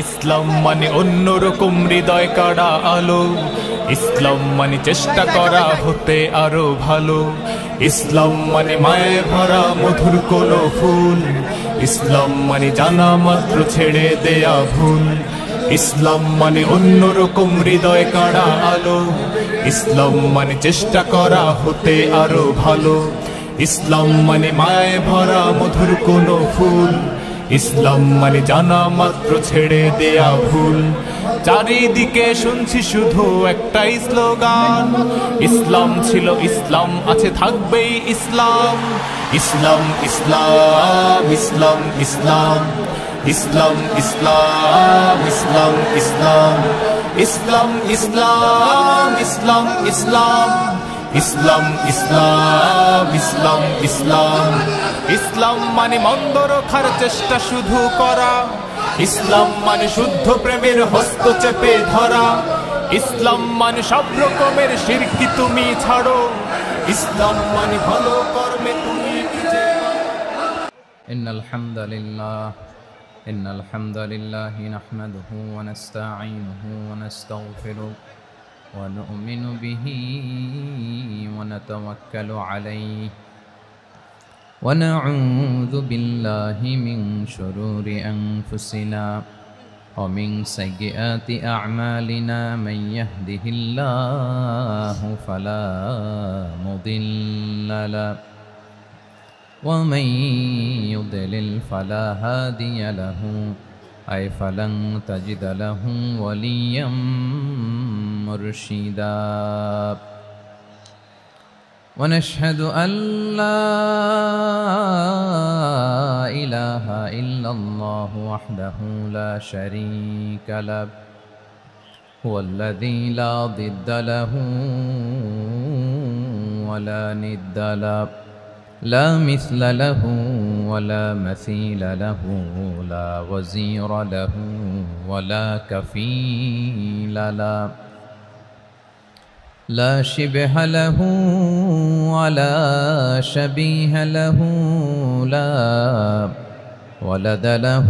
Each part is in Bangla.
ইসলাম মানে অন্যরকম হৃদয় কাড়া আলো, ইসলাম মানে চেষ্টা করা হতে আরো ভালো, ইসলাম মানে মায়ে ভরা মধুর কোনো ফুল, ইসলাম মানে জানা মাত্র ছেড়ে দেয়া ভুল, ইসলাম মানে অন্যরকম হৃদয় কাড়া আলো, ইসলাম মানে চেষ্টা করা হতে আরো ভালো, ইসলাম মানে মায়ে ভরা মধুর কোনো ফুল, ইসলাম মানে জানা মাত্র ছেড়ে দেয়া ভুল। চারিদিকে শুনছি শুধু একটাই স্লোগান, ইসলাম ছিল ইসলাম আছে থাকবেই ইসলাম, ইসলাম ইসলাম ইসলাম ইসলাম, ইসলাম ইসলাম ইসলাম ইসলাম, ইসলাম ইসলাম ইসলাম ইসলাম, ইসলাম ইসলাম ইসলাম ইসলাম। ইসলাম মানে মন্দ রক্ষার চেষ্টা শুধু করা, ইসলাম মানে শুদ্ধ প্রেমের হস্ত চেপে ধরা, ইসলাম মানে সব রকমের শিরকি তুমি ছাড়ো, ইসলাম মানে ভালো কর্মে তুমি নিজে। ইন্নাল হামদালিল্লাহ ইন্নাল হামদালিল্লাহ নাহমাদুহু ওয়া নাস্তাঈনুহু ওয়া নাস্তাগফিরুহ ওয়া নু'মিনু বিহি ওয়া নাতাওয়াক্কালু আলাইহি ওয়া নাউযু বিল্লাহি মিন শুরুরি আনফুসিনা ওয়া মিন সাইয়্যাতি আ'মালিনা মান ইয়াহদিহিল্লাহু ফালা মুদিল্লা লাহু ومن يضلل فلا هادي له أي فلن تجد له وليا مرشدا ونشهد أن لا إله إلا الله وحده لا شريك له هو الذي لا ضد له ولا ند له لا مثل له ولا مثيل له لا وزير له ولا كفيل له لا شبه له ولا شبيه له لا ولد له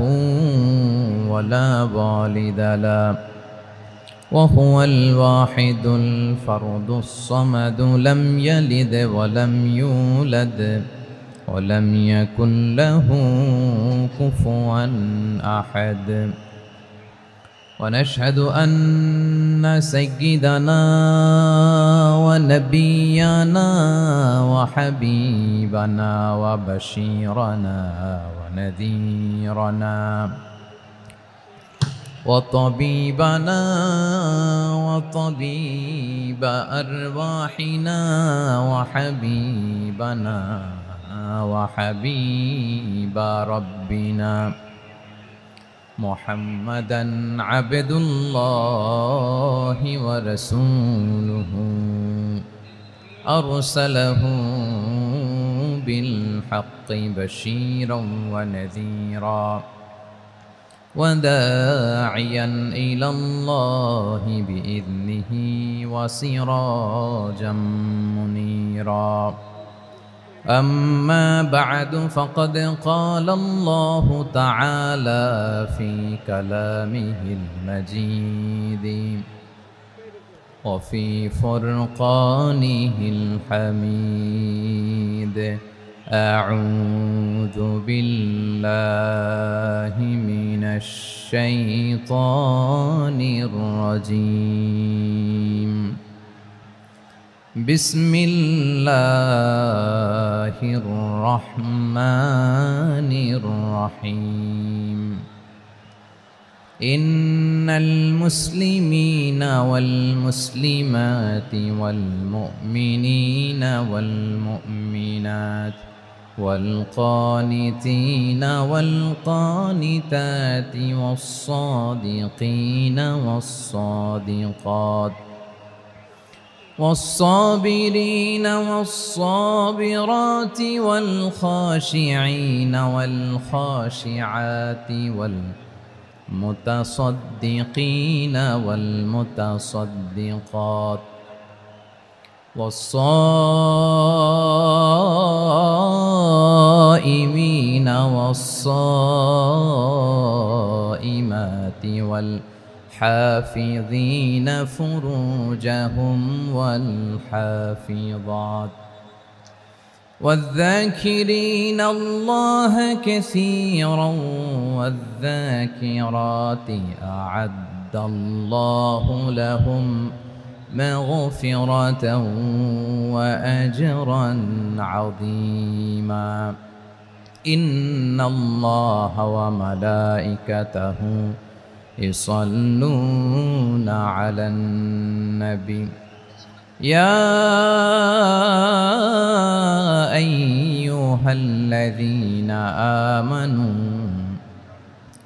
ولا والد له وهو الواحد الفرد الصمد لم يلد ولم يولد ولم يكن له كفوا أحد ونشهد أن سيدنا ونبينا وحبيبنا وبشيرنا ونذيرنا وطبيبنا وطبيب أرواحنا وحبيبنا وحبيب ربنا محمدا عبد الله ورسوله أرسله بالحق بشيرا ونذيرا وداعيا إلى الله بإذنه وسراجا منيرا أما بعد فقد قال الله تعالى في كلامه المجيد وفي فرقانه الحميد أعوذ بالله من الشيطان الرجيم بسم الله الرحمن الرحيم إن المسلمين والمسلمات والمؤمنين والمؤمنات والقانتين والقانتات والصادقين والصادقات والصابرين والصابرات والخاشعين والخاشعات والمتصدقين والمتصدقات والصائمين والصائمات الصلاة والحافظين فروجهم والحافظات والذاكرين الله كثيرا والذاكرات أعد الله لهم مغفرة وأجرا عظيما إن الله وملائكته يصلون على النبي يا أيها الذين آمنوا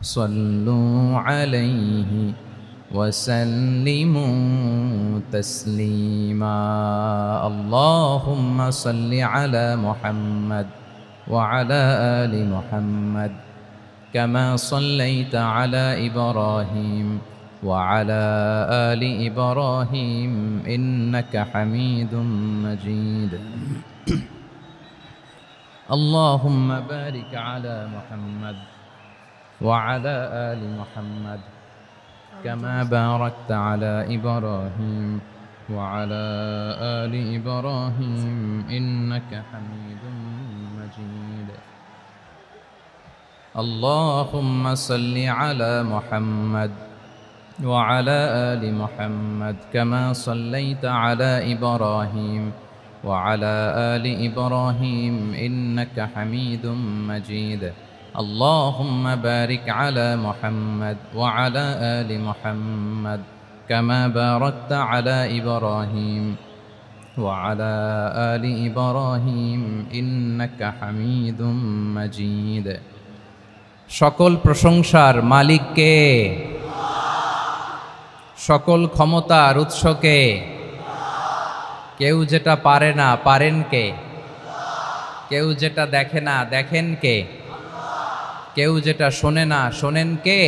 صلوا عليه وسلموا تسليما اللهم صل على محمد وعلى آل محمد كما صليت على إبراهيم وعلى آل إبراهيم إنك حميد مجيد اللهم بارك على محمد وعلى آل محمد كما باركت على إبراهيم وعلى آل إبراهيم إنك حميد مجيد اللهم صل على محمد وعلى آل محمد كما صليت على إبراهيم وعلى آل إبراهيم إنك حميد مجيد اللهم بارك على محمد وعلى آل محمد كما باركت على إبراهيم وعلى آل إبراهيم إنك حميد مجيد সকল প্রশংসার মালিক কে সকল ক্ষমতার উৎস কে কেউ যেটা পারে না পারেন কে কেউ যেটা দেখে না দেখেন কে কেউ যেটা শোনে না শোনেন কে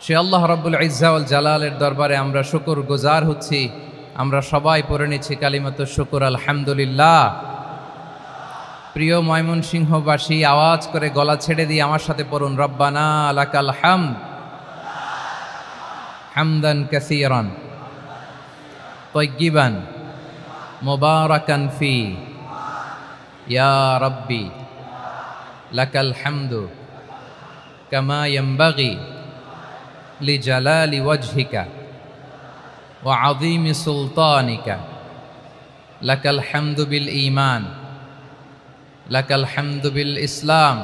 সে আল্লাহ রাব্বুল ইজ্জা ওয়াল জালালের দরবারে আমরা শুকর গুজার হচ্ছি আমরা সবাই পড়ে নিচ্ছি কালিমাতু শুকর আলহামদুলিল্লাহ প্রিয় ময়মনসিংহবাসী আওয়াজ করে গলা ছেড়ে দিয়ে আমার সাথে পড়ুন রব্বানা লাকাল হামদ হামদান কাসীরান তাইয়্যিবান মুবারাকান ফি ইয়া রাব্বি লাকাল হামদু কামা ইয়ানবাগি লিজালালি ওয়াজহিকা ওয়া আযীমি সুলতানিকা লাকাল হামদু বিল ঈমান লাকাল হামদু বিল ইসলাম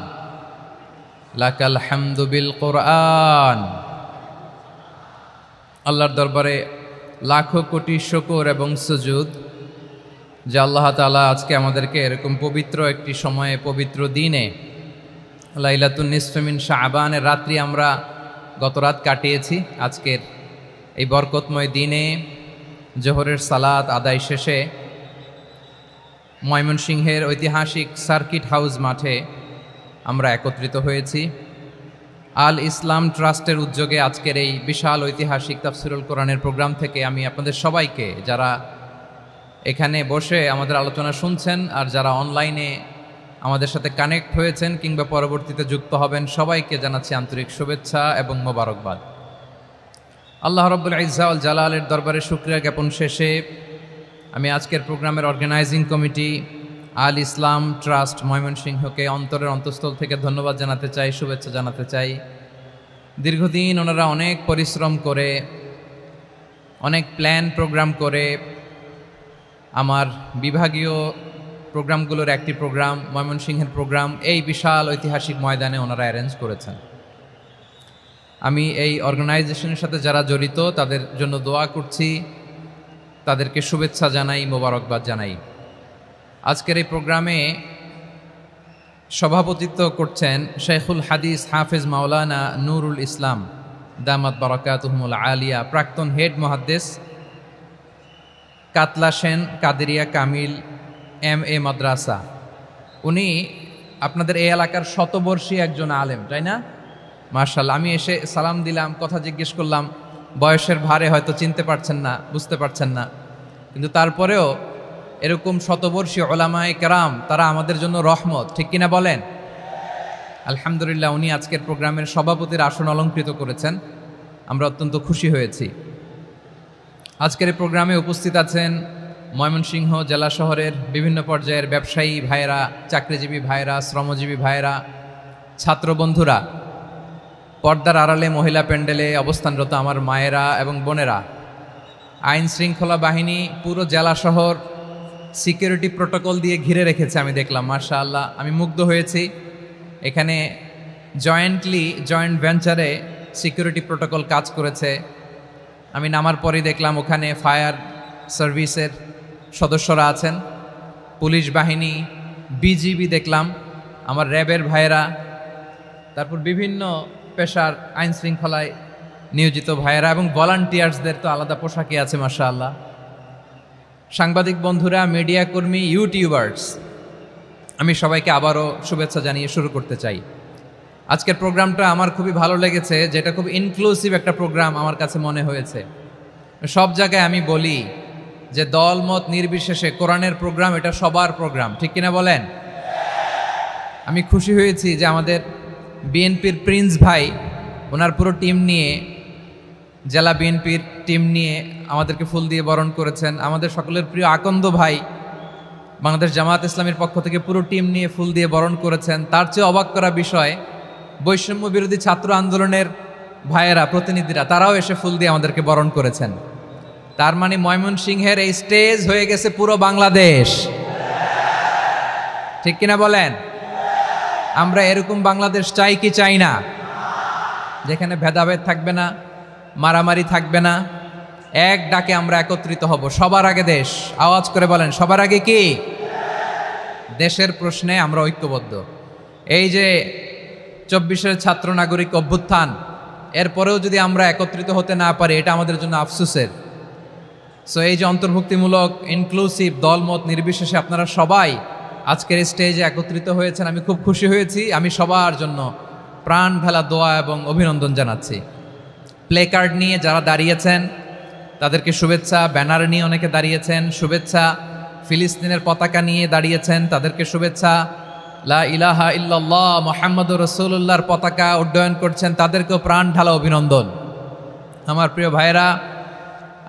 লাকাল হামদু বিল কুরআন আল্লাহর দরবারে লাখো কোটি শুকর এবং সুজুদ যে আল্লাহ তাআলা আজকে আমাদেরকে এরকম পবিত্র একটি সময়ে পবিত্র দিনে লাইলাতুন নিসফে মিন শাবানের রাত্রি আমরা গত রাত কাটিয়েছি আজকের এই বরকতময় দিনে জোহরের সালাত আদায় শেষে ময়মনসিংহের ঐতিহাসিক সার্কিট হাউস মাঠে আমরা একত্রিত হয়েছি আল ইসলাম ট্রাস্টের উদ্যোগে আজকের এই বিশাল ঐতিহাসিক তাফসিরুল কোরআনের প্রোগ্রাম থেকে আমি আপনাদের সবাইকে যারা এখানে বসে আমাদের আলোচনা শুনছেন আর যারা অনলাইনে আমাদের সাথে কানেক্ট হয়েছেন কিংবা পরবর্তীতে যুক্ত হবেন সবাইকে জানাচ্ছি আন্তরিক শুভেচ্ছা এবং মোবারকবাদ আল্লাহ রাব্বুল ইজ্জা ওয়াল জালালের দরবারে শুকরিয়া জ্ঞাপন শেষে আমি আজকের প্রোগ্রামের অর্গানাইজিং কমিটি আল ইসলাম ট্রাস্ট ময়মনসিংহকে অন্তরের অন্তঃস্থল থেকে ধন্যবাদ জানাতে চাই শুভেচ্ছা জানাতে চাই দীর্ঘদিন ওনারা অনেক পরিশ্রম করে অনেক প্ল্যান প্রোগ্রাম করে আমার বিভাগীয় প্রোগ্রামগুলোর একটি প্রোগ্রাম ময়মনসিংহের প্রোগ্রাম এই বিশাল ঐতিহাসিক ময়দানে ওনারা অ্যারেঞ্জ করেছেন আমি এই অর্গানাইজেশনের সাথে যারা জড়িত তাদের জন্য দোয়া করছি তাদেরকে শুভেচ্ছা জানাই মোবারকবাদ জানাই আজকের এই প্রোগ্রামে সভাপতিত্ব করছেন শেখুল হাদিস হাফেজ মাওলানা নুরুল ইসলাম দামাত বারাকাতুহুমুল আলিয়া প্রাক্তন হেড মুহাদ্দিস কাতলা সেন কাদেরিয়া কামিল MA মাদ্রাসা উনি আপনাদের এই এলাকার শতবর্ষী একজন আলেম তাই না মাশাআল্লাহ আমি এসে সালাম দিলাম কথা জিজ্ঞেস করলাম বয়সের ভারে হয়তো চিনতে পারছেন না বুঝতে পারছেন না কিন্তু তারপরেও এরকম শতবর্ষী উলামায়ে কেরাম তারা আমাদের জন্য রহমত ঠিক কিনা বলেন আলহামদুলিল্লাহ উনি আজকের প্রোগ্রামের সভাপতির আসন অলঙ্কৃত করেছেন, আমরা অত্যন্ত খুশি হয়েছি। আজকের এই প্রোগ্রামে উপস্থিত আছেন ময়মনসিংহ জেলা শহরের বিভিন্ন পর্যায়ের ব্যবসায়ী ভাইয়েরা, চাকরিজীবী ভাইয়েরা, শ্রমজীবী ভাইয়েরা, ছাত্র বন্ধুরা, পর্দার আড়ালে মহিলা প্যান্ডেলে অবস্থানরত আমার মায়েরা এবং বোনেরা। আইন শৃঙ্খলা বাহিনী পুরো জেলা শহর সিকিউরিটি প্রোটোকল দিয়ে ঘিরে রেখেছে, আমি দেখলাম, মাশাআল্লাহ আমি মুগ্ধ হয়েছি। এখানে জয়েন্ট ভেঞ্চারে সিকিউরিটি প্রোটোকল কাজ করেছে। আমি নামার পরেই দেখলাম ওখানে ফায়ার সার্ভিসের সদস্যরা আছেন, পুলিশ বাহিনী, বিজিবি দেখলাম, আমার র্যাবের ভাইয়েরা, তারপর বিভিন্ন পেশার আইন শৃঙ্খলায় নিয়োজিত ভাইয়েরা এবং ভলান্টিয়ার্সদের তো আলাদা পোশাকে আছে মাশাআল্লাহ। সাংবাদিক বন্ধুরা, মিডিয়া কর্মী, ইউটিউবার্স, আমি সবাইকে আবারও শুভেচ্ছা জানিয়ে শুরু করতে চাই। আজকের প্রোগ্রামটা আমার খুবই ভালো লেগেছে, যেটা খুব ইনক্লুসিভ একটা প্রোগ্রাম আমার কাছে মনে হয়েছে। সব জায়গায় আমি বলি যে দল মত নির্বিশেষে কোরআনের প্রোগ্রাম এটা সবার প্রোগ্রাম, ঠিক কিনা বলেন? আমি খুশি হয়েছি যে আমাদের বিএনপির প্রিন্স ভাই ওনার পুরো টিম নিয়ে, জেলা বিএনপির টিম নিয়ে আমাদেরকে ফুল দিয়ে বরণ করেছেন। আমাদের সকলের প্রিয় আকন্দ ভাই বাংলাদেশ জামাত ইসলামের পক্ষ থেকে পুরো টিম নিয়ে ফুল দিয়ে বরণ করেছেন। তার চেয়ে অবাক করা বিষয়, বৈষম্য বিরোধী ছাত্র আন্দোলনের ভাইয়েরা, প্রতিনিধিরা, তারাও এসে ফুল দিয়ে আমাদেরকে বরণ করেছেন। তার মানে ময়মনসিংহের এই স্টেজ হয়ে গেছে পুরো বাংলাদেশ, ঠিক কিনা বলেন? আমরা এরকম বাংলাদেশ চাই কি চাই না? যেখানে ভেদাভেদ থাকবে না, মারামারি থাকবে না, এক ডাকে আমরা একত্রিত হব। সবার আগে দেশ, আওয়াজ করে বলেন, সবার আগে কি? দেশের প্রশ্নে আমরা ঐক্যবদ্ধ। এই যে 24-এর ছাত্র নাগরিক অভ্যুত্থান, এরপরেও যদি আমরা একত্রিত হতে না পারি, এটা আমাদের জন্য আফসোসের। সো এই যে অন্তর্ভুক্তিমূলক ইনক্লুসিভ দলমত নির্বিশেষে আপনারা সবাই আজকের স্টেজে একত্রিত হয়েছেন, আমি খুব খুশি হয়েছি। আমি সবার জন্য প্রাণ ঢালা দোয়া এবং অভিনন্দন জানাচ্ছি। প্লে কার্ড নিয়ে যারা দাঁড়িয়েছেন তাদেরকে শুভেচ্ছা, ব্যানার নিয়ে অনেকে দাঁড়িয়েছেন শুভেচ্ছা, ফিলিস্তিনের পতাকা নিয়ে দাঁড়িয়েছেন তাদেরকে শুভেচ্ছা, লা ইলাহা ইল্লাল্লাহ মুহাম্মাদুর রাসূলুল্লাহর পতাকা উড্ডয়ন করছেন তাদেরকেও প্রাণ ঢালা অভিনন্দন। আমার প্রিয় ভাইয়েরা,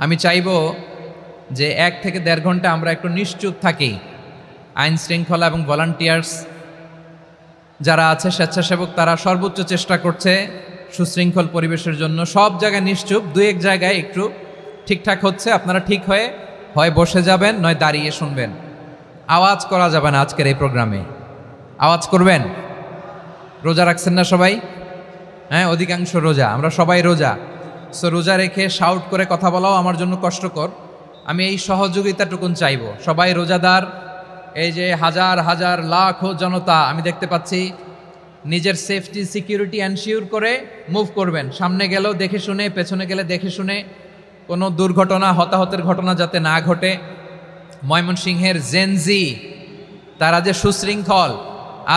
আমি চাইব যে 1 থেকে 1.5 ঘন্টা আমরা একটু নিশ্চুপ থাকি। আইন শৃঙ্খলা এবং ভলান্টিয়ার্স যারা আছে, স্বেচ্ছাসেবক, তারা সর্বোচ্চ চেষ্টা করছে সুশৃঙ্খল পরিবেশের জন্য। সব জায়গায় নিশ্চুপ, 2-1 জায়গায় একটু ঠিকঠাক হচ্ছে। আপনারা ঠিক হয়ে হয় বসে যাবেন, নয় দাঁড়িয়ে শুনবেন। আওয়াজ করা যাবে না আজকের এই প্রোগ্রামে। আওয়াজ করবেন? রোজা রাখছেন না সবাই? হ্যাঁ, অধিকাংশ রোজা, আমরা সবাই রোজা। সো রোজা রেখে শাউট করে কথা বলাও আমার জন্য কষ্টকর। আমি এই সহযোগিতাটুকুন চাইব। সবাই রোজাদার, এই যে হাজার হাজার লাখো জনতা আমি দেখতে পাচ্ছি, নিজের সেফটি সিকিউরিটি এনশিওর করে মুভ করবেন। সামনে গেলেও দেখে শুনে, পেছনে গেলে দেখে শুনে, কোনো দুর্ঘটনা, হতাহতের ঘটনা যাতে না ঘটে। ময়মনসিংহের জেনজি তারা যে সুশৃঙ্খল,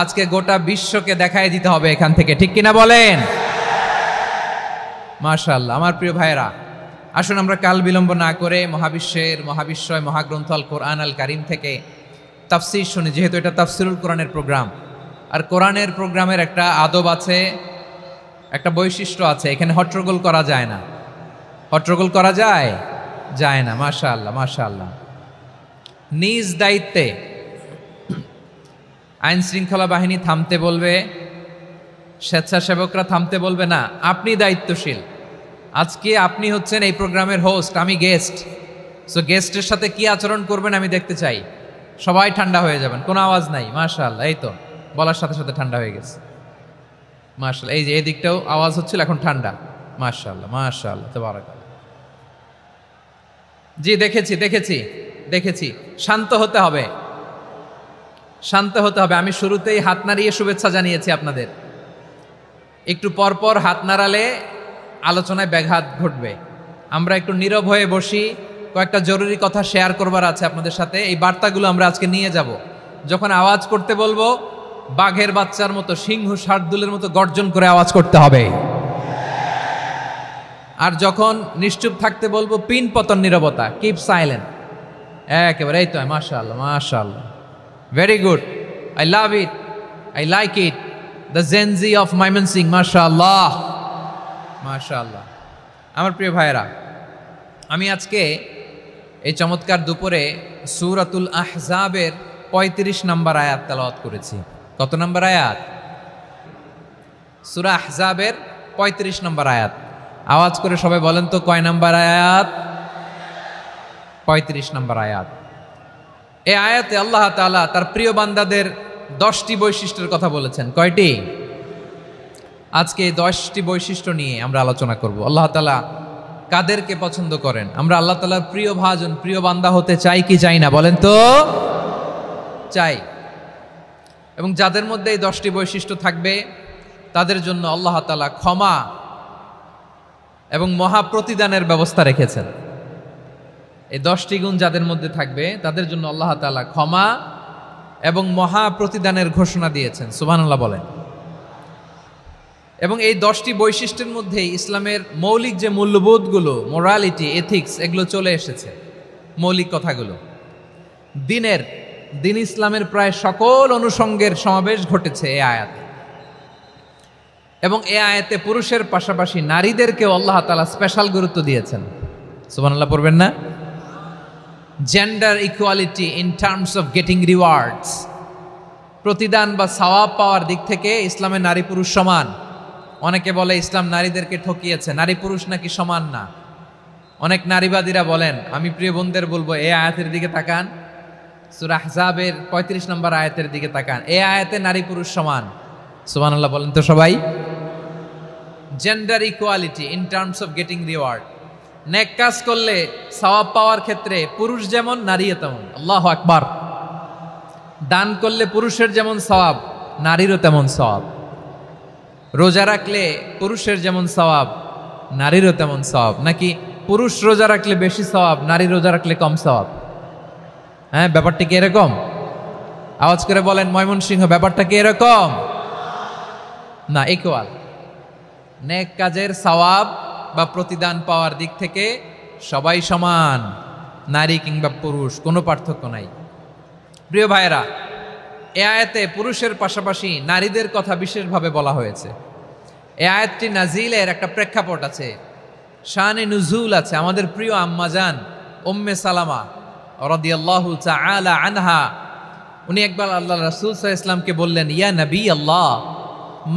আজকে গোটা বিশ্বকে দেখাই দিতে হবে এখান থেকে, ঠিক কিনা বলেন? মাশাআল্লাহ। আমার প্রিয় ভাইয়েরা, আসুন আমরা কাল বিলম্ব না করে মহাবিশ্বয় মহাগ্রন্থ আল কোরআন আল কারিম থেকে তাফসির শুনি, যেহেতু এটা তাফসিরুল কোরআনের প্রোগ্রাম। আর কোরআনের প্রোগ্রামের একটা আদব আছে, একটা বৈশিষ্ট্য আছে, এখানে হট্টগোল করা যায় না। হট্টগোল করা যায়? যায় না। মাশাআল্লাহ, মাশাআল্লাহ। নিজ দায়িত্বে আইন শৃঙ্খলা বাহিনী থামতে বলবে, স্বেচ্ছাসেবকরা থামতে বলবে না। আপনি দায়িত্বশীল। আজকে আপনি হচ্ছেন এই প্রোগ্রামের হোস্ট, আমি গেস্ট। সো গেস্টের সাথে কি আচরণ করবেন আমি দেখতে চাই। সবাই ঠান্ডা হয়ে যাবেন, কোনো আওয়াজ নাই। মাশাআল্লাহ, এই তো বলার সাথে সাথে ঠান্ডা হয়ে গেছে। মাশাআল্লাহ, এই যে এই দিকটাও আওয়াজ হচ্ছিল, এখন ঠান্ডা। মাশাআল্লাহ, মাশাআল্লাহ, তাবারাকাল্লাহ। জি, দেখেছি। শান্ত হতে হবে, শান্ত হতে হবে। আমি শুরুতেই হাত নাড়িয়ে শুভেচ্ছা জানিয়েছি আপনাদের। একটু পরপর হাত নাড়ালে আলোচনায় ব্যাঘাত ঘটবে। আমরা একটু নীরব হয়ে বসি, কয়েকটা জরুরি কথা শেয়ার করবার আছে আপনাদের সাথে। এই বার্তাগুলো আমরা আজকে নিয়ে যাব। যখন আওয়াজ করতে বলবো, বাঘের বাচ্চার মতো, সিংহ শার্দুলের মতো গর্জন করে আওয়াজ করতে হবে। আর যখন নিশ্চুপ থাকতে বলবো, পিন পতন নীরবতা, কিপ সাইলেন্ট। একেবারে এই তো। মাশাআল্লাহ, মাশাআল্লাহ, very good, I love it, I like it. The Gen Z of Mymensingh, মাশাআল্লাহ মাশাআল্লাহ। আমার প্রিয় ভাইয়েরা, আমি আজকে এই চমৎকার দুপুরে সূরাতুল আহজাবের ৩৫ নম্বর আয়াত তেলাওয়াত করেছি। কত নম্বর আয়াত? সূরা আহজাবের ৩৫ নম্বর আয়াত। আওয়াজ করে সবাই বলেন তো কয় নম্বর আয়াত? ৩৫ নম্বর আয়াত। এই আয়াতে আল্লাহ তাআলা তার প্রিয় বান্দাদের 10টি বৈশিষ্ট্যের কথা বলেছেন। কয়টি? আজকে 10টি বৈশিষ্ট্য নিয়ে আমরা আলোচনা করব। আল্লাহ তাআলা কাদেরকে পছন্দ করেন? আমরা আল্লাহ তাআলার প্রিয় ভাজন, প্রিয় বান্দা হতে চাই কি চাই না? বলেন তো। চাই। এবং যাদের মধ্যে এই 10টি বৈশিষ্ট্য থাকবে তাদের জন্য আল্লাহ তাআলা ক্ষমা এবং মহা প্রতিদানের ব্যবস্থা রেখেছেন। এই 10টি গুণ যাদের মধ্যে থাকবে তাদের জন্য আল্লাহ তাআলা ক্ষমা এবং মহা প্রতিদানের ঘোষণা দিয়েছেন। সুবহানাল্লাহ বলেন। এবং এই 10টি বৈশিষ্ট্যের মধ্যে ইসলামের মৌলিক যে মূল্যবোধগুলো, মোরালিটি, এথিক্স, এগুলো চলে এসেছে। মৌলিক কথাগুলো দিন ইসলামের প্রায় সকল অনুষঙ্গের সমাবেশ ঘটেছে এই আয়াতে। এবং এই আয়াতে পুরুষের পাশাপাশি নারীদেরকেও আল্লাহ তাআলা স্পেশাল গুরুত্ব দিয়েছেন। সুবহানাল্লাহ পড়বেন না? Gender equality in terms of getting rewards, প্রতিদান বা সওয়াব পাওয়ার দিক থেকে ইসলামে নারী পুরুষ সমান। অনেকে বলে ইসলাম নারীদেরকে ঠকিয়েছে, নারী পুরুষ নাকি সমান না। অনেক নারীবাদীরা বলেন, আমি প্রিয় বোনদের বলবো এই আয়াতের দিকে তাকান, সূরা আহজাবের ৩৫ নম্বর আয়াতের দিকে তাকান। এই আয়াতে নারী পুরুষ সমান। সুবহানাল্লাহ বলেন তো সবাই। Gender equality in terms of getting reward, নেক কাজ করলে সওয়াব পাওয়ার ক্ষেত্রে পুরুষ যেমন নারীও তেমন। আল্লাহু আকবার। দান করলে পুরুষের যেমন সওয়াব, নারীরও তেমন সওয়াব। রোজা রাখলে পুরুষের যেমন সওয়াব, নারীরও তেমন সওয়াব। নাকি পুরুষ রোজা রাখলে বেশি সওয়াব, নারী রোজা রাখলে কম সওয়াব? হ্যাঁ, ব্যাপারটা কি এরকম? আওয়াজ করে বলেন ময়মনসিংহ, ব্যাপারটা কি এরকম? না, ইকুয়াল। নেক কাজের সওয়াব বা প্রতিদান পাওয়ার দিক থেকে সবাই সমান, নারী কিংবা পুরুষ, কোনো পার্থক্য নাই। প্রিয় ভাইয়েরা, এ আয়াতে পুরুষের পাশাপাশি নারীদের কথা বিশেষভাবে বলা হয়েছে। এ আয়াতটি নাজিলের একটা প্রেক্ষাপট আছে, শানে নুজুল আছে। আমাদের প্রিয় আম্মাজান উম্মে সালামা রাদিয়াল্লাহু তাআলা আনহা, উনি একবার আল্লাহ রাসূল সাল্লাল্লাহু আলাইহি ওয়াসাল্লামকে বললেন, ইয়া নবী আল্লাহ,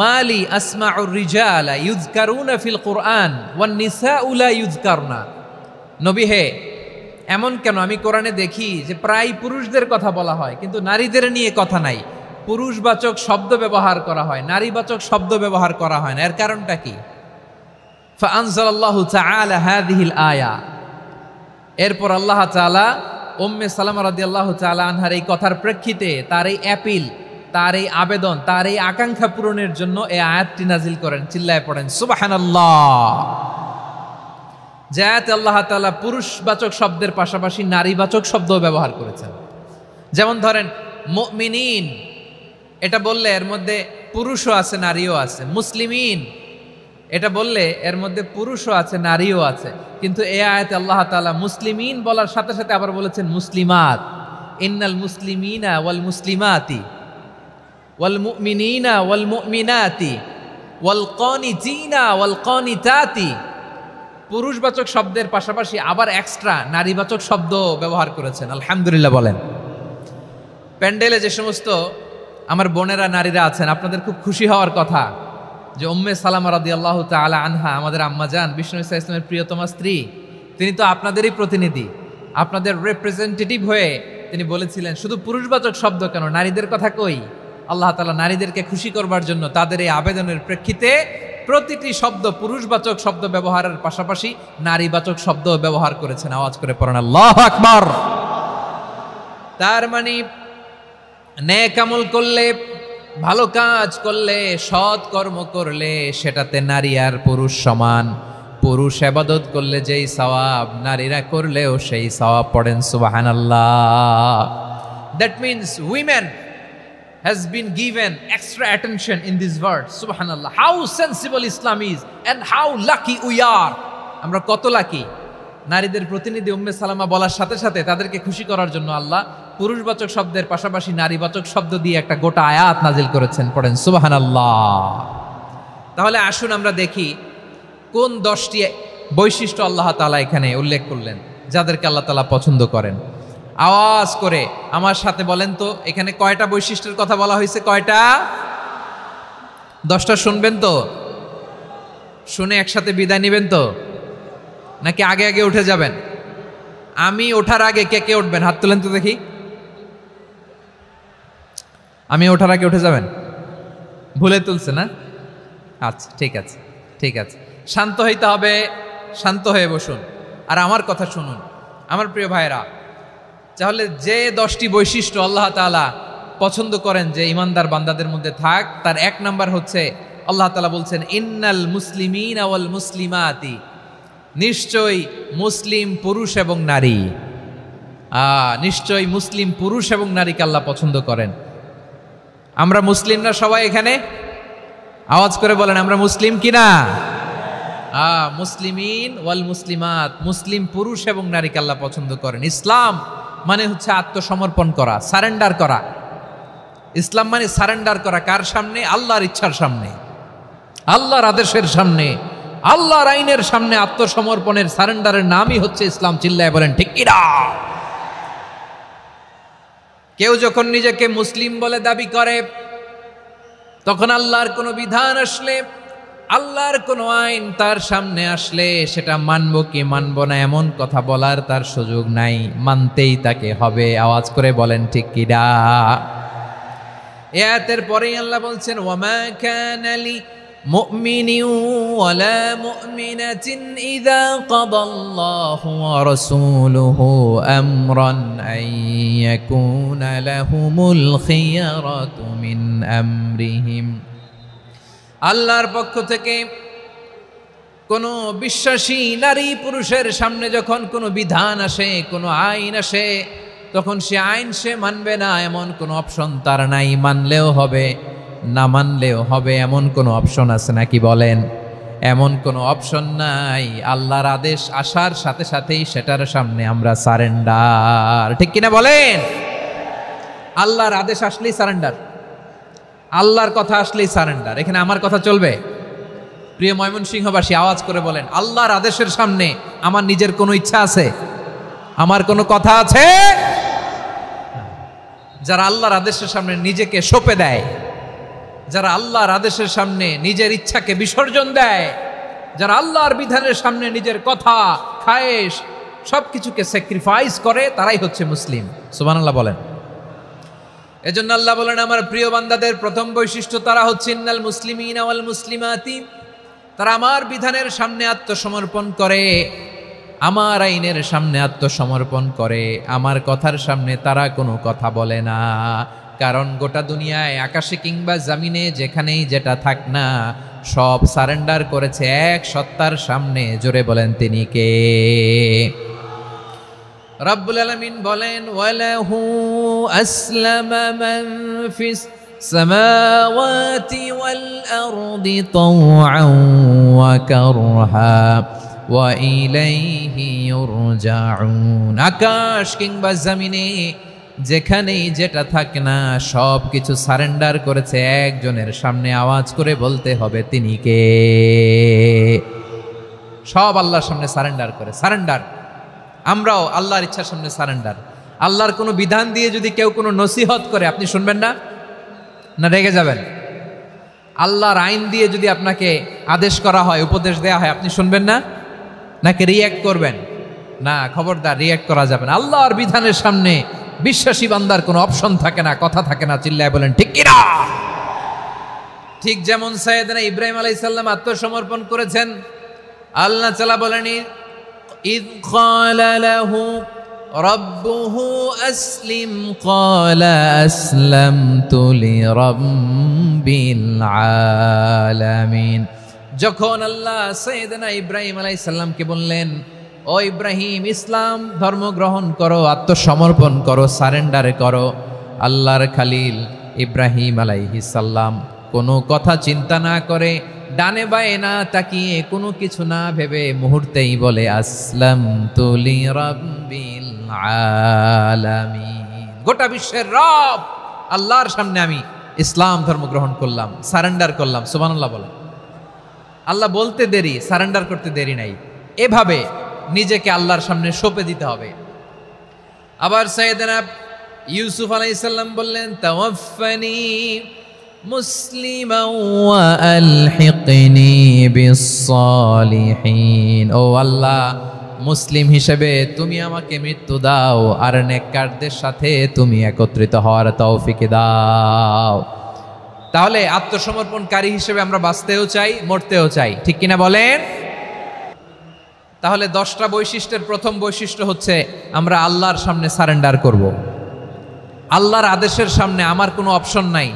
মালি আসমাউর রিজালা ইউযকারুনা ফিল কুরআন ওয়ান নিসাউ লা ইউযকারনা। নবী হে, এমন কেন আমি কোরআনে দেখি যে প্রায় পুরুষদের কথা বলা হয় কিন্তু নারীদের নিয়ে কথা নাই। পুরুষবাচক শব্দ ব্যবহার করা হয়, নারীবাচক শব্দ ব্যবহার করা হয় না। এর কারণটা কি? ফাআনজালাল্লাহু তাআলা হাযিহিল আয়া। এরপর আল্লাহ তাআলা উম্মে সালামা রাদিয়াল্লাহু তাআলা আনহার এই কথার প্রেক্ষিতে, তার এই অ্যাপিল, তার এই আবেদন, তার এই আকাঙ্ক্ষা পূরণের জন্য এই আয়াতটি নাজিল করেন। চিল্লায় পড়েন সুবহানাল্লাহ। যে আয়াতে আল্লাহ তাআলা পুরুষবাচক শব্দের পাশাপাশি নারীবাচক শব্দও ব্যবহার করেছেন। যেমন ধরেন মুমিনিন, এটা বললে এর মধ্যে পুরুষও আছে নারীও আছে। মুসলিমিন, এটা বললে এর মধ্যে পুরুষও আছে নারীও আছে। কিন্তু এই আয়াতে আল্লাহ তাআলা মুসলিমিন বলার সাথে সাথে আবার বলেছেন মুসলিমাত। ইন্নাল মুসলিমিনা ওয়াল মুসলিমাতি ওয়াল মুমিনিনা ওয়াল মুমিনাতি ওয়াল কানিতিনা ওয়াল কানিতাতি। পুরুষবাচক শব্দের পাশাপাশি আবার এক্সট্রা নারীবাচক শব্দ ব্যবহার করেছেন। আলহামদুলিল্লাহ বলেন। প্যান্ডেলে যে সমস্ত আমার বোনেরা নারীরা আছেন, আপনাদের খুব খুশি হওয়ার কথা যে উম্মে সালামা রাদিয়াল্লাহু তাআলা আনহা, আমাদের আম্মাজান বিষ্ণু ইসা ইসলামের প্রিয়তমা স্ত্রী, তিনি তো আপনাদেরই প্রতিনিধি, আপনাদের রিপ্রেজেন্টেটিভ হয়ে তিনি বলেছিলেন শুধু পুরুষবাচক শব্দ কেন, নারীদের কথা কই। আল্লাহ তাআলা নারীদেরকে খুশি করবার জন্য তাদের এই আবেদনের প্রেক্ষিতে প্রতিটি শব্দ পুরুষবাচক শব্দ ব্যবহারের পাশাপাশি নারীবাচক শব্দ ব্যবহার করেছেন। আওয়াজ করে পড়েন আল্লাহু আকবার। তার মানে নেক আমল করলে, ভালো কাজ করলে, সৎ কর্ম করলে সেটাতে নারী আর পুরুষ সমান। পুরুষ ইবাদত করলে যেই সওয়াব, নারীরা করলেও সেই সওয়াব। পড়েন সুবহানাল্লাহ। That means women has been given extra attention in this verse. Subhanallah. How sensible Islam is and how lucky we are. আমরা কত লাকি। নারীদের প্রতিনিধি উম্মে সালামা বলার সাথে সাথে তাদেরকে খুশি করার জন্য আল্লাহ পুরুষবাচক শব্দের পাশাপাশি নারীবাচক শব্দ দিয়ে একটা গোটা আয়াত নাজিল করেছেন, পড়েন সুবহানাল্লাহ। তাহলে আসুন আমরা দেখি কোন 10টি বৈশিষ্ট্য আল্লাহ তাআলা এখানে উল্লেখ করলেন যাদেরকে আল্লাহ তাআলা পছন্দ করেন। আওয়াজ করে আমার সাথে বলেন তো, এখানে কয়টা বৈশিষ্ট্যের কথা বলা হয়েছে? কয়টা? 10টা শুনবেন তো? শুনে একসাথে বিদায় নেবেন তো, নাকি আগে আগে উঠে যাবেন? আমি ওঠার আগে কে কে উঠবেন? হাত তুলেন তো দেখি। আমি ওঠার আগে উঠে যাবেন? ভুলে তুলছে না? আচ্ছা, ঠিক আছে, ঠিক আছে। শান্ত হইতে হবে, শান্ত হয়ে বসুন আর আমার কথা শুনুন আমার প্রিয় ভাইরা। তাহলে যে 10টি বৈশিষ্ট্য আল্লাহ তাআলা পছন্দ করেন যে ইমানদার বান্দাদের মধ্যে থাক, তার 1 নাম্বার হচ্ছে আল্লাহ তাআলা বলছেন ইন্নাল মুসলিমিনা ওয়াল মুসলিমাতি, নিশ্চয়ই মুসলিম পুরুষ এবং নারী। নিশ্চয়ই মুসলিম পুরুষ এবং নারীকে আল্লাহ পছন্দ করেন। আমরা মুসলিম না সবাই এখানে? আওয়াজ করে বলেন আমরা মুসলিম কিনা? মুসলিমিন ওয়াল মুসলিমাত, মুসলিম পুরুষ এবং নারীকে আল্লাহ পছন্দ করেন। ইসলাম মানে হচ্ছে আত্মসমর্পণ করা, সারেন্ডার করা। ইসলাম মানে সারেন্ডার করা কার সামনে? আল্লাহর ইচ্ছার সামনে, আল্লাহর আদেশের সামনে, আল্লাহর আইনের সামনে আত্মসমর্পণের সারেন্ডারের নামই হচ্ছে ইসলাম। চিল্লায় বলেন ঠিক কিনা? কেউ যখন নিজেকে মুসলিম বলে দাবি করে, তখন আল্লাহর কোনো বিধান আসলে, আল্লাহর কোনো আইন তার সামনে আসলে সেটা মানব কি মানব না এমন কথা বলার তার সুযোগ নাই, মানতেই তাকে হবে। আওয়াজ করে বলেন ঠিক কিনা? আয়াতের পরেই আল্লাহ বলছেন ওয়ামা কানা লি মুমিনিন ওয়ালা মুমিনাতিন ইযা কাদাল্লাহু ওয়া রাসূলুহু আমরান আন ইয়াকুনা লাহুমুল খিয়ারাতু মিন আমরিহিম। আল্লাহর পক্ষ থেকে কোনো বিশ্বাসী নারী পুরুষের সামনে যখন কোনো বিধান আসে, কোনো আইন আসে, তখন সে আইন সে মানবে না এমন কোনো অপশন তার নাই। মানলেও হবে, না মানলেও হবে এমন কোনো অপশন আছে নাকি বলেন? এমন কোনো অপশন নাই। আল্লাহর আদেশ আসার সাথে সাথেই সেটার সামনে আমরা সারেন্ডার। ঠিক কিনা বলেন? আল্লাহর আদেশ আসলেই সারেন্ডার, আল্লাহর কথা আসলেই সারেন্ডার। এখানে আমার কথা চলবে? প্রিয় ময়মনসিংহবাসী আওয়াজ করে বলেন আল্লাহর আদেশের সামনে আমার নিজের কোনো ইচ্ছা আছে? আমার কোনো কথা আছে? যারা আল্লাহর আদেশের সামনে নিজেকে সঁপে দেয়, যারা আল্লাহর আদেশের সামনে নিজের ইচ্ছাকে বিসর্জন দেয়, যারা আল্লাহর বিধানের সামনে নিজের কথা, খায়েশ সবকিছুকে স্যাক্রিফাইস করে, তারাই হচ্ছে মুসলিম। সুবহানাল্লাহ বলেন। এজন্য আল্লাহ বলেন আমার প্রিয় বান্দাদের প্রথম বৈশিষ্ট্য তারা হচ্ছে ইন্নাল মুসলিমিনা ওয়াল মুসলিমাতি, তারা আমার বিধানের সামনে আত্মসমর্পণ করে, আমার আইনের সামনে আত্মসমর্পণ করে, আমার কথার সামনে তারা কোনো কথা বলে না। কারণ গোটা দুনিয়ায় আকাশে কিংবা জমিনে যেখানেই যেটা থাক না, সব সারেন্ডার করেছে এক সত্তার সামনে। জোরে বলেন তিনি কে? রব্বুল আলামিন বলেন ওয়ালাহু আসলামা মান ফিস সামাওয়াতি ওয়াল আরদি তাওআন ওয়া কারহা ওয়া ইলাইহি ইউরজাউন। আকাশ কিংবা জমিনে যেখানেই যেটা থাকে না, সব কিছু সারেন্ডার করেছে একজনের সামনে। আওয়াজ করে বলতে হবে তিনি কে? সব আল্লাহর সামনে সারেন্ডার করে। সারেন্ডার। আমরাও আল্লাহর ইচ্ছার সামনে সারেন্ডার। আল্লাহর কোনো বিধান দিয়ে যদি কেউ কোনো নসিহত করে, আপনি শুনবেন না? না রেগে যাবেন? আল্লাহর আইন দিয়ে যদি আপনাকে আদেশ করা হয়, উপদেশ দেয়া হয়, আপনি শুনবেন না? নাকি রিয়্যাক্ট করবেন? না, খবরদার, রিয়্যাক্ট করা যাবে না। আল্লাহর বিধানের সামনে বিশ্বাসী বান্দার কোনো অপশন থাকে না, কথা থাকে না। চিল্লায় বলেন ঠিক কিনা? ঠিক যেমন সাইয়েদনা ইব্রাহিম আলাইহিস সালাম আত্মসমর্পণ করেছেন। আল্লাহ তাআলা বলেন ইয ক্বালা লাহু রাব্বুহু আসলিম ক্বালা আসলামতু লিরাব্বিল আলামিন। যখন আল্লাহ সাইয়েদনা ইব্রাহিম আলাইহিস সালামকে বললেন ও ইব্রাহিম, ইসলাম ধর্ম গ্রহণ করো, আত্মসমর্পণ করো, সারেন্ডার করো, আল্লাহর খালিল ইব্রাহিম আলাইহিস সালাম কোনো কথা চিন্তা না করে, ডানে বায়ে না তাকিয়ে, কোনো কিছু না ভেবে মুহূর্তেই বলে আসলামতু লিরাব্বিল আলামিন। গোটা বিশ্বের রব আল্লাহর সামনে আমি ইসলাম ধর্ম গ্রহণ করলাম, সারেন্ডার করলাম। সুবহানাল্লাহ বলে। আল্লাহ বলতে দেরি, সারেন্ডার করতে দেরি নাই। এভাবে নিজেকে আল্লাহর সামনে সঁপে দিতে হবে। আবার সাইয়েদনা ইউসুফ আলাইহিস সালাম বললেন, তাওয়াফফানি মুসলিমান ওয়া আলহিকনি বিস-সালিহিন। ও আল্লাহ, মুসলিম হিসেবে তুমি আমাকে মৃত্যু দাও, আর নেককারদের সাথে তুমি একত্রিত হওয়ার তৌফিক দাও। তাহলে আত্মসমর্পণকারী হিসেবে আমরা বাঁচতেও চাই, মরতেও চাই, ঠিক কিনা বলেন? তাহলে 10টা বৈশিষ্ট্যের প্রথম বৈশিষ্ট্য হচ্ছে আমরা আল্লাহর সামনে সারেন্ডার করব। আল্লাহর আদেশের সামনে আমার কোনো অপশন নাই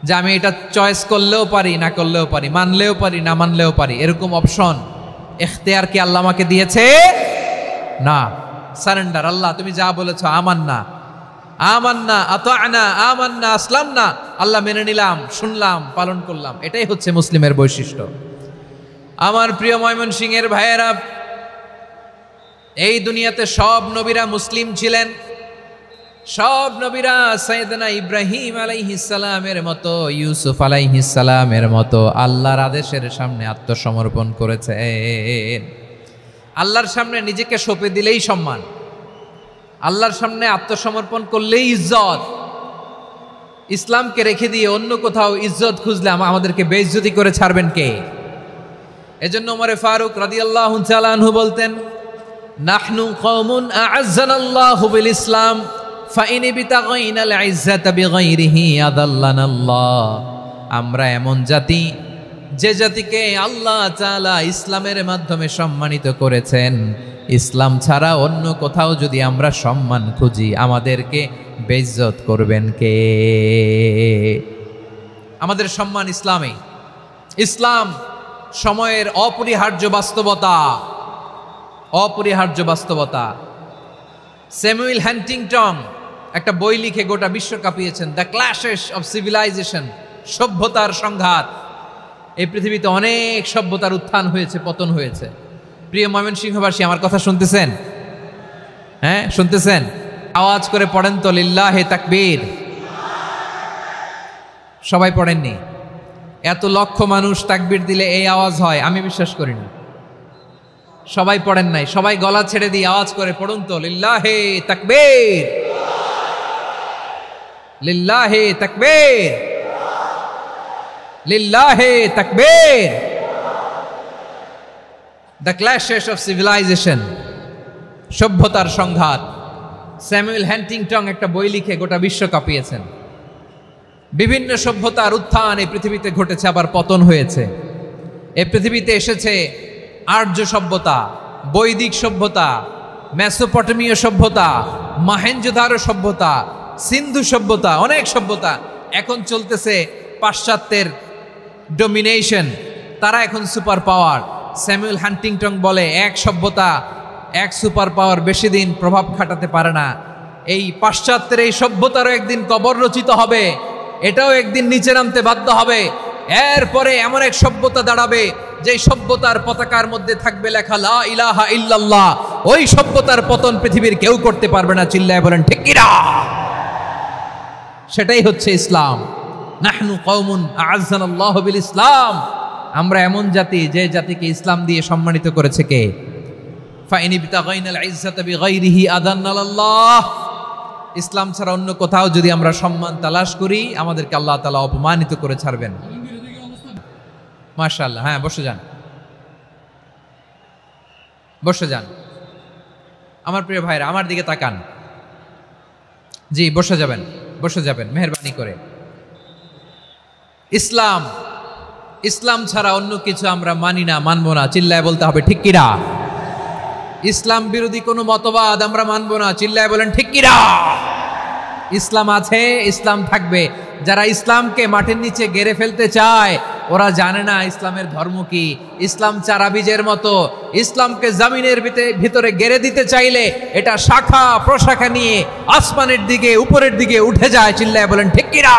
যে আমি এটা চয়েস করলেও পারি, না করলেও পারি, মানলেও পারি, না মানলেও পারি, এরকম অপশন ইখতিয়ার কি আল্লাহ আমাকে দিয়েছে? না। সারেন্ডার। আল্লাহ তুমি যা বলেছো আমান্না, আমান্না, আতা'না, আমান্না, আসলামনা। আল্লাহ মেনে নিলাম, শুনলাম, পালন করলাম। এটাই হচ্ছে মুসলিমের বৈশিষ্ট্য। আমার প্রিয় ময়মনসিংহের ভাইয়েরা, এই দুনিয়াতে সব নবীরা মুসলিম ছিলেন। সব নবীরা সাইয়েদনা ইব্রাহিম আলাইহিস সালামের মতো, ইউসুফ আলাইহিস সালামের মতো আল্লাহর আদেশের সামনে আত্মসমর্পণ করেছেন। আল্লাহর সামনে নিজেকে সঁপে দিলেই সম্মান, আল্লাহর সামনে আত্মসমর্পণ করলেই ইজ্জত। ইসলামকে রেখে দিয়ে অন্য কোথাও ইজ্জত খুঁজলে আমাদেরকে বেইজ্জতি করে ছাড়বেন কে? এজন্য ওমরে ফারুক রাদিয়াল্লাহু তাআলা আনহু বলতেন, নাহনু কওমুন আ'আজ্জানাল্লাহু বিল ইসলাম ফাইন বিতাগাইনাল ইজ্জাতা বিগাইরিহি আদাল্লানাল্লাহ। আমরা এমন জাতি, যে জাতিকে আল্লাহ তাআলা ইসলামের মাধ্যমে সম্মানিত করেছেন। ইসলাম ছাড়া অন্য কোথাও যদি আমরা সম্মান খুঁজি, আমাদেরকে বেইজ্জত করবেন কে? আমাদের সম্মান ইসলামে। ইসলাম সময়ের অপরিহার্য বাস্তবতা, অপরিহার্য বাস্তবতা। স্যামুয়েল হান্টিংটন একটা বই লিখে গোটা বিশ্ব কাঁপিয়েছেন, দ্য ক্ল্যাশেস অফ সিভিলাইজেশন, সভ্যতার সংঘাত। এই পৃথিবীতে অনেক সভ্যতার উত্থান হয়েছে, পতন হয়েছে। প্রিয় ময়মনসিংহবাসী, আমার কথা শুনতেছেন? হ্যাঁ, শুনতেছেন? আওয়াজ করে পড়েন তো লিল্লাহে তাকবীর। সবাই পড়েননি? এত লক্ষ মানুষ তাকবীর দিলে এই আওয়াজ হয়, আমি বিশ্বাস করি না। সবাই পড়েন নাই, সবাই গলা ছেড়ে দিয়ে আওয়াজ করে পড়ুন তো লিল্লাহে তাকবীর, লিল্লাহে তাকবীর, লিল্লাহে তাকবীর। দ্য ক্ল্যাশেস অফ সিভিলাইজেশন, সভ্যতার সংঘাত। স্যামুয়েল হান্টিংটন একটা বই লিখে গোটা বিশ্ব কাঁপিয়েছেন। বিভিন্ন সভ্যতার উত্থান এই পৃথিবীতে ঘটেছে, আবার পতন হয়েছে। এই পৃথিবীতে এসেছে আর্য সভ্যতা, বৈদিক সভ্যতা, মেসোপটেমীয় সভ্যতা, মহেঞ্জোদারো সভ্যতা, সিন্ধু সভ্যতা, অনেক সভ্যতা। এখন চলতেছে পাশ্চাত্যের ডোমিনেশন, তারা এখন সুপার পাওয়ার। স্যামুয়েল হান্টিংটন বলে, এক সভ্যতা, এক সুপার পাওয়ার বেশি দিন প্রভাব খাটাতে পারে না। এই পাশ্চাত্যের এই সভ্যতারও একদিন কবর রচিত হবে, এটাও একদিন নিচে নামতে বাধ্য হবে। এরপরে এমন এক সভ্যতা দাঁড়াবে, যে সভ্যতার পতাকার মধ্যে থাকবে লেখা লা ইলাহা ইল্লাল্লাহ। ওই সভ্যতার পতন পৃথিবীর কেউ করতে পারবে না। চিল্লায় বলেন ঠিক কিনা? সেটাই হচ্ছে ইসলাম। নাহনু কওমুন আ'আজ্জানাল্লাহু বিল ইসলাম। আমরা এমন জাতি, যে জাতিকে ইসলাম দিয়ে সম্মানিত করেছে কে? ফাইন বিতাগাইনাল ইজ্জাতা বিগাইরিহি আদান্নাল্লাহ। ইসলাম ছাড়া অন্য কোথাও যদি আমরা সম্মান তালাশ করি, আমাদেরকে আল্লাহ তাআলা অপমানিত করে ছাড়বেন। মাশাআল্লাহ। হ্যাঁ, বসে যান, বসে যান। আমার প্রিয় ভাইরা, আমার দিকে তাকান। জি, বসে যাবেন, বসে যাবেন মেহেরবানি করে। ইসলাম, ইসলাম ছাড়া অন্য কিছু আমরা মানি না, মানবো না। চিল্লায় বলতে হবে ঠিক কিনা? ইসলাম বিরোধী কোনো মতবাদ আমরা মানবো না। চিল্লায় বলেন ঠিক কিনা? ইসলাম আছে, ইসলাম থাকবে। যারা ইসলামকে মাটির নিচে গেড়ে ফেলতে চায়, ওরা জানে না ইসলামের ধর্ম কি। ইসলাম চারা বীজের মতো, ইসলামকে জমিনের ভিতরে গেড়ে দিতে চাইলে এটা শাখা প্রশাখা নিয়ে আসমানের দিকে, উপরের দিকে উঠে যায়। চিল্লায় বলেন ঠিক কিনা?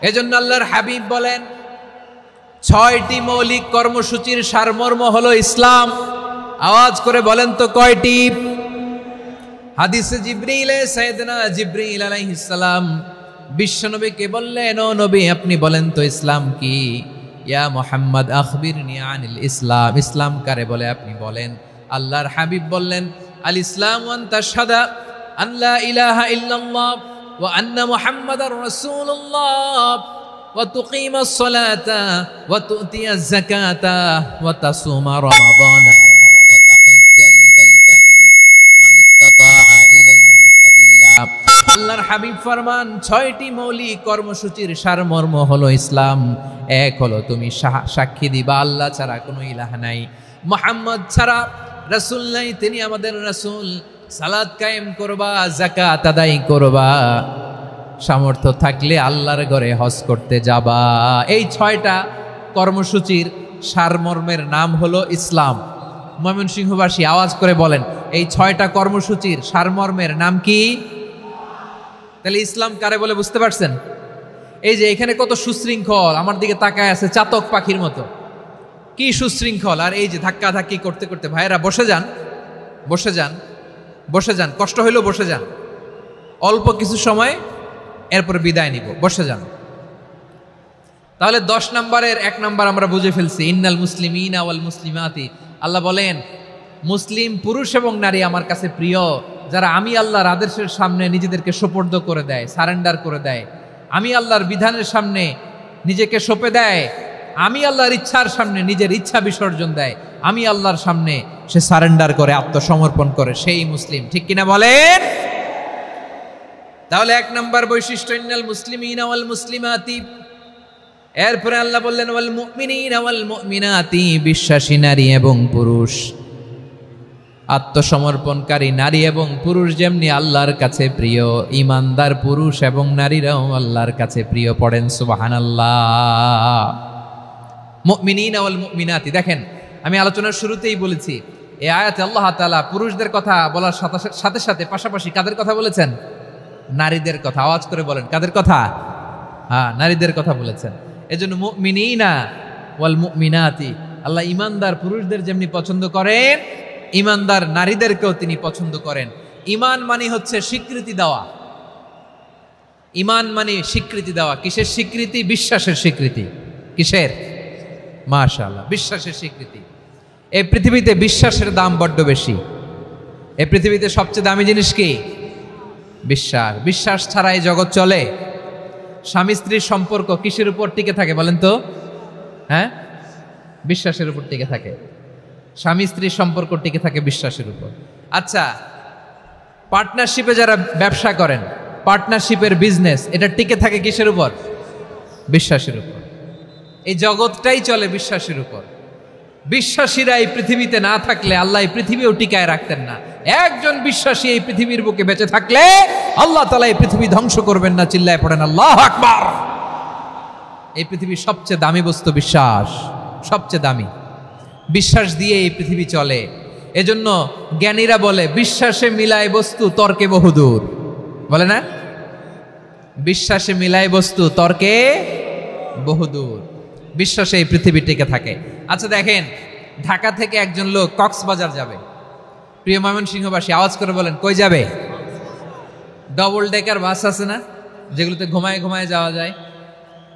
এজন্য আল্লাহর হাবিব বলেন, 6টি মৌলিক কর্মসূচির সারমর্ম হলো ইসলাম। আওয়াজ করে বলেন তো কয়টি? হাদিসে জিবরিলে সাইয়েদনা জিবরিল আলাইহিস সালাম বিশ্বনবীকে বললেন, ও নবী আপনি বলেন তো ইসলাম কি? ইয়া মুহাম্মদ আখবিরনি আনিল ইসলাম, ইসলাম কারে বলে আপনি বলেন। আল্লাহর হাবিব বললেন, আল ইসলাম আন তাশহাদা আন লা ইলাহা ইল্লাল্লাহ ওয়া আন্না মুহাম্মাদার রাসূলুল্লাহ ওয়া তুকিমাস সালাতা ওয়া তুতিয়াজ যাকাতা ওয়া তাসুমা রমাদানা ওয়া তাহুজ্জাল বাইতা মান ইসতাতাআ ইলাইহি সাবিলা। আল্লাহর হাবিব ফরমান, 6টি মৌলিক কর্মসূচির সারমর্ম হলো ইসলাম। এক হলো তুমি সাক্ষী দিবা আল্লাহ ছাড়া কোনো ইলাহ নাই, মুহাম্মদ ছাড়া রাসূল নাই, তিনি আমাদের রাসূল। সালাত কায়েম করবা, যাকাত আদায় করবা, সামর্থ্য থাকলে আল্লাহর ঘরে হজ করতে যাবা। এই 6টা কর্মসূচির সারমর্মের নাম হলো ইসলাম। ময়মনসিংহবাসী আওয়াজ করে বলেন, এই 6টা কর্মসূচির সারমর্মের নাম কি? তাহলে ইসলাম কারে বলে বুঝতে পারছেন? এই যে এখানে কত সুশৃঙ্খল, আমার দিকে তাকায় আছে চাতক পাখির মতো, কি সুশৃঙ্খল। আর এই যে ধাক্কা ধাক্কি করতে করতে, ভাইরা বসে যান, বসে যান, বসে যান, কষ্ট হইলেও বসে যান, অল্প কিছু সময় এরপরে বিদায় নিব, বসে যান। তাহলে 10 নম্বরের 1 নম্বর আমরা বুঝে ফেলছি, ইন্নাল মুসলিমিনা ওয়াল মুসলিমাতি। আল্লাহ বলেন, মুসলিম পুরুষ এবং নারী আমার কাছে প্রিয়, যারা আমি আল্লাহর আদেশের সামনে নিজেদেরকে সোপর্দ করে দেয়, সারেন্ডার করে দেয়, আমি আল্লাহর বিধানের সামনে নিজেকে সঁপে দেয়, আমি আল্লাহর ইচ্ছার সামনে নিজের ইচ্ছা বিসর্জন দেয়, আমি আল্লাহর সামনে সে সারেন্ডার করে, আত্মসমর্পণ করে, সেই মুসলিম। ঠিক কিনা বলেন? তাহলে 1 নম্বর বৈশিষ্ট্য ইন্নাল মুসলিমিনা ওয়াল মুসলিমাতি। এরপরে আল্লাহ বললেন ওয়াল মুমিনিনা ওয়াল মুমিনাতি, বিশ্বাসী নারী এবং পুরুষ, আত্মসমর্পণকারী নারী এবং পুরুষ যেমনি আল্লাহর কাছে প্রিয়, ইমানদার পুরুষ এবং নারীরাও আল্লাহর কাছে প্রিয়। পড়েন সুবহানাল্লাহ। মুমিনিনা ওয়াল মুমিনাতি। দেখেন, আমি আলোচনার শুরুতেই বলেছি, এই আয়াতে আল্লাহ তাআলা পুরুষদের কথা বলার সাথে সাথে পাশাপাশি কাদের কথা বলেছেন? নারীদের কথা। আওয়াজ করে বলেন, কাদের কথা? হ্যাঁ, নারীদের কথা বলেছেন। এজন্য মুমিনিনা ওয়াল মুমিনাতি, আল্লাহ ইমানদার পুরুষদের যেমনি পছন্দ করেন, ইমানদার নারীদেরকেও তিনি পছন্দ করেন। ঈমান মানে হচ্ছে স্বীকৃতি দেওয়া। ঈমান মানে স্বীকৃতি দেওয়া। কিসের স্বীকৃতি? বিশ্বাসের স্বীকৃতি। কিসের? মাশাআল্লাহ, বিশ্বাসের স্বীকৃতি। এই পৃথিবীতে বিশ্বাসের দাম বড্ড বেশি। এই পৃথিবীতে সবচেয়ে দামি জিনিস কি? বিশ্বাস। বিশ্বাস ছাড়া এই জগৎ চলে? স্বামী স্ত্রীর সম্পর্ক কিসের উপর টিকে থাকে বলেন তো? হ্যাঁ, বিশ্বাসের উপর টিকে থাকে। স্বামী স্ত্রীর সম্পর্ক টিকে থাকে বিশ্বাসের উপর। আচ্ছা, পার্টনারশিপে যারা ব্যবসা করেন, পার্টনারশিপের বিজনেস, এটা টিকে থাকে কিসের উপর? বিশ্বাসের উপর। এই জগৎটাই চলে বিশ্বাসের উপর। বিশ্বাসীরা এই পৃথিবীতে না থাকলে আল্লাহ এই পৃথিবীও টিকায় রাখতেন না। একজন বিশ্বাসী এই পৃথিবীর বুকে বেঁচে থাকলে আল্লাহ তাআলা এই পৃথিবী ধ্বংস করবেন না। চিল্লায় পড়েন আল্লাহু আকবার। এই পৃথিবীর সবচেয়ে দামি বস্তু বিশ্বাস, সবচেয়ে দামি। বিশ্বাস দিয়ে এই পৃথিবী চলে। এজন্য জ্ঞানীরা বলে, বিশ্বাসে মিলায় বস্তু তর্কে বহুদূর। বলে না? বিশ্বাসে মিলায় বস্তু তর্কে বহুদূর। বিশ্বাসে এই পৃথিবী টিকে থাকে। আচ্ছা দেখেন, ঢাকা থেকে একজন লোক কক্সবাজার যাবে। প্রিয় ময়মনসিংহবাসী আওয়াজ করে বলেন, কই যাবে? ডবল ডেকার বাস আছে না, যেগুলোতে ঘুমায় ঘুমায় যাওয়া যায়।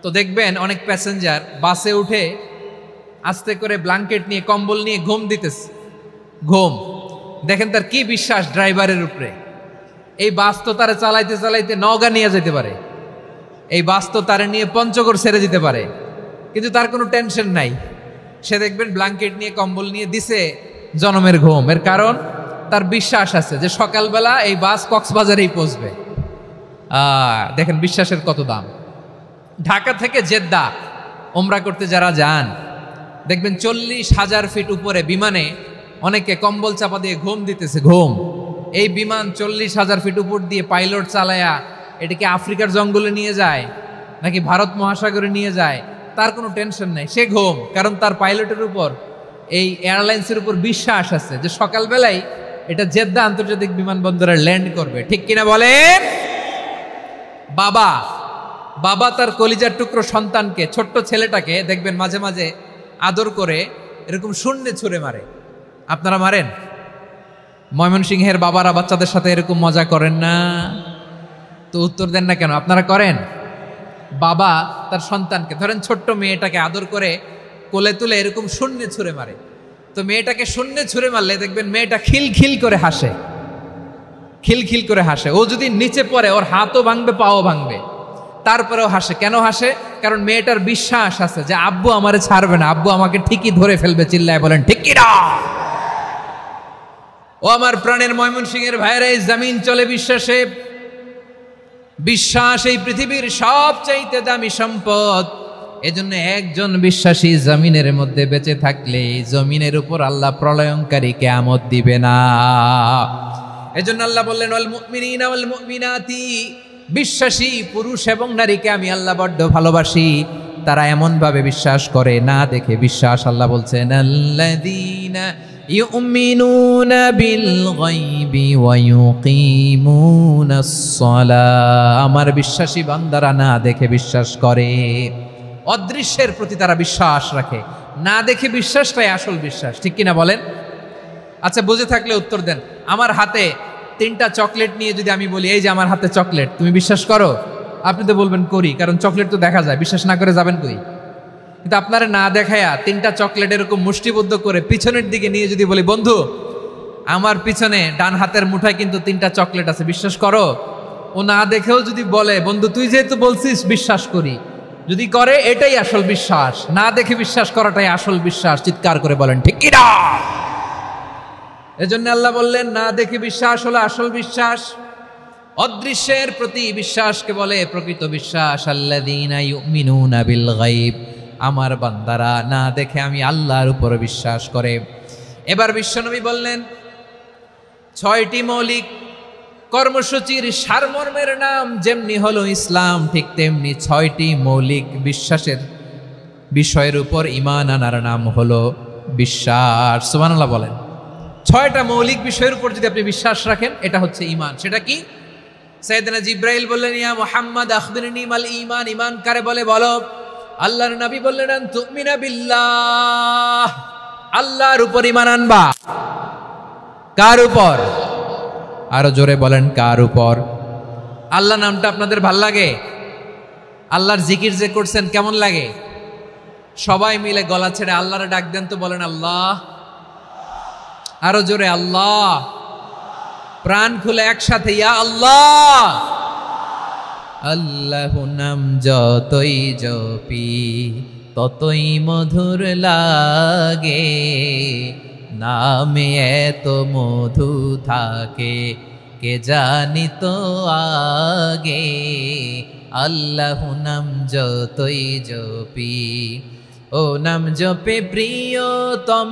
তো দেখবেন অনেক প্যাসেঞ্জার বাসে উঠে আস্তে করে ব্ল্যাঙ্কেট নিয়ে, কম্বল নিয়ে ঘুম দিতেছে। ঘুম দেখেন তার কি বিশ্বাস ড্রাইভারের উপরে। এই বাস তো তারা চালাইতে চালাইতে নওগাঁ নিয়ে যেতে পারে, এই বাস তো তারা নিয়ে পঞ্চগড় ছেড়ে দিতে পারে, কিন্তু তার কোনো টেনশন নাই। সে দেখবেন ব্ল্যাঙ্কেট নিয়ে, কম্বল নিয়ে দিছে জনমের ঘুম। এর কারণ তার বিশ্বাস আছে যে সকালবেলা এই বাস কক্সবাজারেই পৌঁছবে। দেখেন বিশ্বাসের কত দাম। ঢাকা থেকে জেদ্দা ওমরা করতে যারা যান, দেখবেন 40,000 ফিট উপরে বিমানে অনেকে কম্বল চাপা দিয়ে ঘুম দিতেছে। ঘুম। এই বিমান 40,000 ফিট উপর দিয়ে পাইলট চালায়া এটাকে আফ্রিকার জঙ্গলে নিয়ে যায় নাকি ভারত মহাসাগরে নিয়ে যায়, তার কোনো টেনশন নাই। সে ঘুম, কারণ তার পাইলটের উপর, এই এয়ারলাইন্সের উপর বিশ্বাস আছে যে সকালবেলায় এটা জেদ্দা আন্তর্জাতিক বিমানবন্দরে ল্যান্ড করবে। ঠিক কিনা বলেন? বাবা বাবা তার কলিজার টুকরো সন্তানকে, ছোট্ট ছেলেটাকে দেখবেন মাঝে মাঝে আদর করে এরকম শূন্যে ছুঁড়ে মারে। আপনারা মারেন? ময়মনসিংহের বাবারা বাচ্চাদের সাথে এরকম মজা করেন না? তো উত্তর দেন না কেন? আপনারা করেন? বাবা তার সন্তানকে, ধরেন ছোট্ট মেয়েটাকে আদর করে কোলে তুলে এরকম শূন্যে ছুঁড়ে মারে, তো মেয়েটাকে শূন্যে ছুঁড়ে মারলে দেখবেন মেয়েটা খিলখিল করে হাসে, খিলখিল করে হাসে। ও যদি নিচে পড়ে ওর হাতও ভাঙবে, পাও ভাঙবে, তারপরেও হাসে। কেন হাসে? কারণ মেয়েটার বিশ্বাস আছে যে আব্বু আমারে ছাড়বে না, আব্বু আমাকে ঠিকই ধরে ফেলবে। চিল্লায় বলেন ঠিক কি না? ও আমার প্রাণের ময়মনসিংহের ভাইরা, এই জমিন চলে বিশ্বাসে। বিশ্বাস এই পৃথিবীর সবচাইতে দামি সম্পদ। এজন্য একজন বিশ্বাসী জমিনের মধ্যে বেঁচে থাকলে জমিনের উপর আল্লাহ প্রলয়ঙ্কারী কিয়ামত দিবে না। এজন্য আল্লাহ বললেন ওয়াল মুমিনিনা ওয়াল মুমিনাতি, বিশ্বাসী পুরুষ এবং নারীকে আমি আল্লাহ বড্ড ভালোবাসি। তারা এমন ভাবে বিশ্বাস করে না দেখে বিশ্বাস। আল্লাহ বলছেন আল্লাযীনা ইউমিনুনা বিল গায়বি ওয়া ইউকিমুনাস সালাহ, আমার বিশ্বাসী বান্দারা না দেখে বিশ্বাস করে। অদৃশ্যের প্রতি তারা বিশ্বাস রাখে, না দেখে বিশ্বাসটাই আসল বিশ্বাস। ঠিক কিনা বলেন? আচ্ছা, বুঝে থাকলে উত্তর দেন। আমার হাতে 3টা চকলেট নিয়ে যদি আমি বলি এই যে আমার হাতে চকলেট, তুমি বিশ্বাস করো? আপনি তো বলবেন করি, কারণ চকলেট তো দেখা যায়। বিশ্বাস না করে যাবেন কই? কিন্তু আপনারা না দেখায়া 3টা চকলেট এরকম মুষ্টিবদ্ধ করে পিছনের দিকে নিয়ে যদি বলি বন্ধু আমার পিছনে ডান হাতের মুঠায় কিন্তু 3টা চকলেট আছে, বিশ্বাস করো? ও না দেখেও যদি বলে বন্ধু তুই যেহেতু বলছিস বিশ্বাস করি, যদি করে এটাই আসল বিশ্বাস। না দেখে বিশ্বাস করাটাই আসল বিশ্বাস। চিৎকার করে বলেন ঠিক কি না? এজন্য আল্লাহ বললেন না দেখে বিশ্বাস হলো আসল বিশ্বাস। অদৃশ্যের প্রতি বিশ্বাসকে বলে প্রকৃত বিশ্বাস। আল্লাযীনা ইউমিনুনা বিল গায়ব, আমার বান্দারা না দেখে আমি আল্লাহর উপর বিশ্বাস করে। এবার বিশ্বনবী বললেন 6টি মৌলিক কর্মসূচির সারমর্মের নাম যেমনি হলো ইসলাম, ঠিক তেমনি 6টি মৌলিক বিশ্বাসের বিষয়ের উপর ঈমান আনার নাম হলো বিশ্বাস। সুবহানাল্লাহ বলেন। 6টা মৌলিক বিষয়ের উপর যদি আপনি বিশ্বাস রাখেন এটা হচ্ছে ঈমান। সেটা কি? সাইয়েদনা জিবরাইল বললেন ইয়া মুহাম্মদ আখবিরনি মাল ঈমান, ঈমান কারে বলে বলো। আল্লাহর নবী বললেন আন তুমিনা বিল্লাহ, আল্লাহর উপর ঈমান আনবা। কার উপর? আরো জোরে বলেন কার উপর? আল্লাহ নামটা আপনাদের ভাল লাগে? আল্লাহর জিকির যে করছেন কেমন লাগে? সবাই মিলে গলা ছেড়ে আল্লাহরে ডাক দেন তো, বলেন আল্লাহ। আরো জোরে আল্লাহ। প্রাণ খুলে একসাথে ইয়া আল্লাহ। আল্লাহু নাম যতই জপি ততই মধুর লাগে, নামে এত মধু থাকে কে জানি তো আগে। আল্লাহু নাম যতই জপি, ও নাম জপে প্রিয়তম,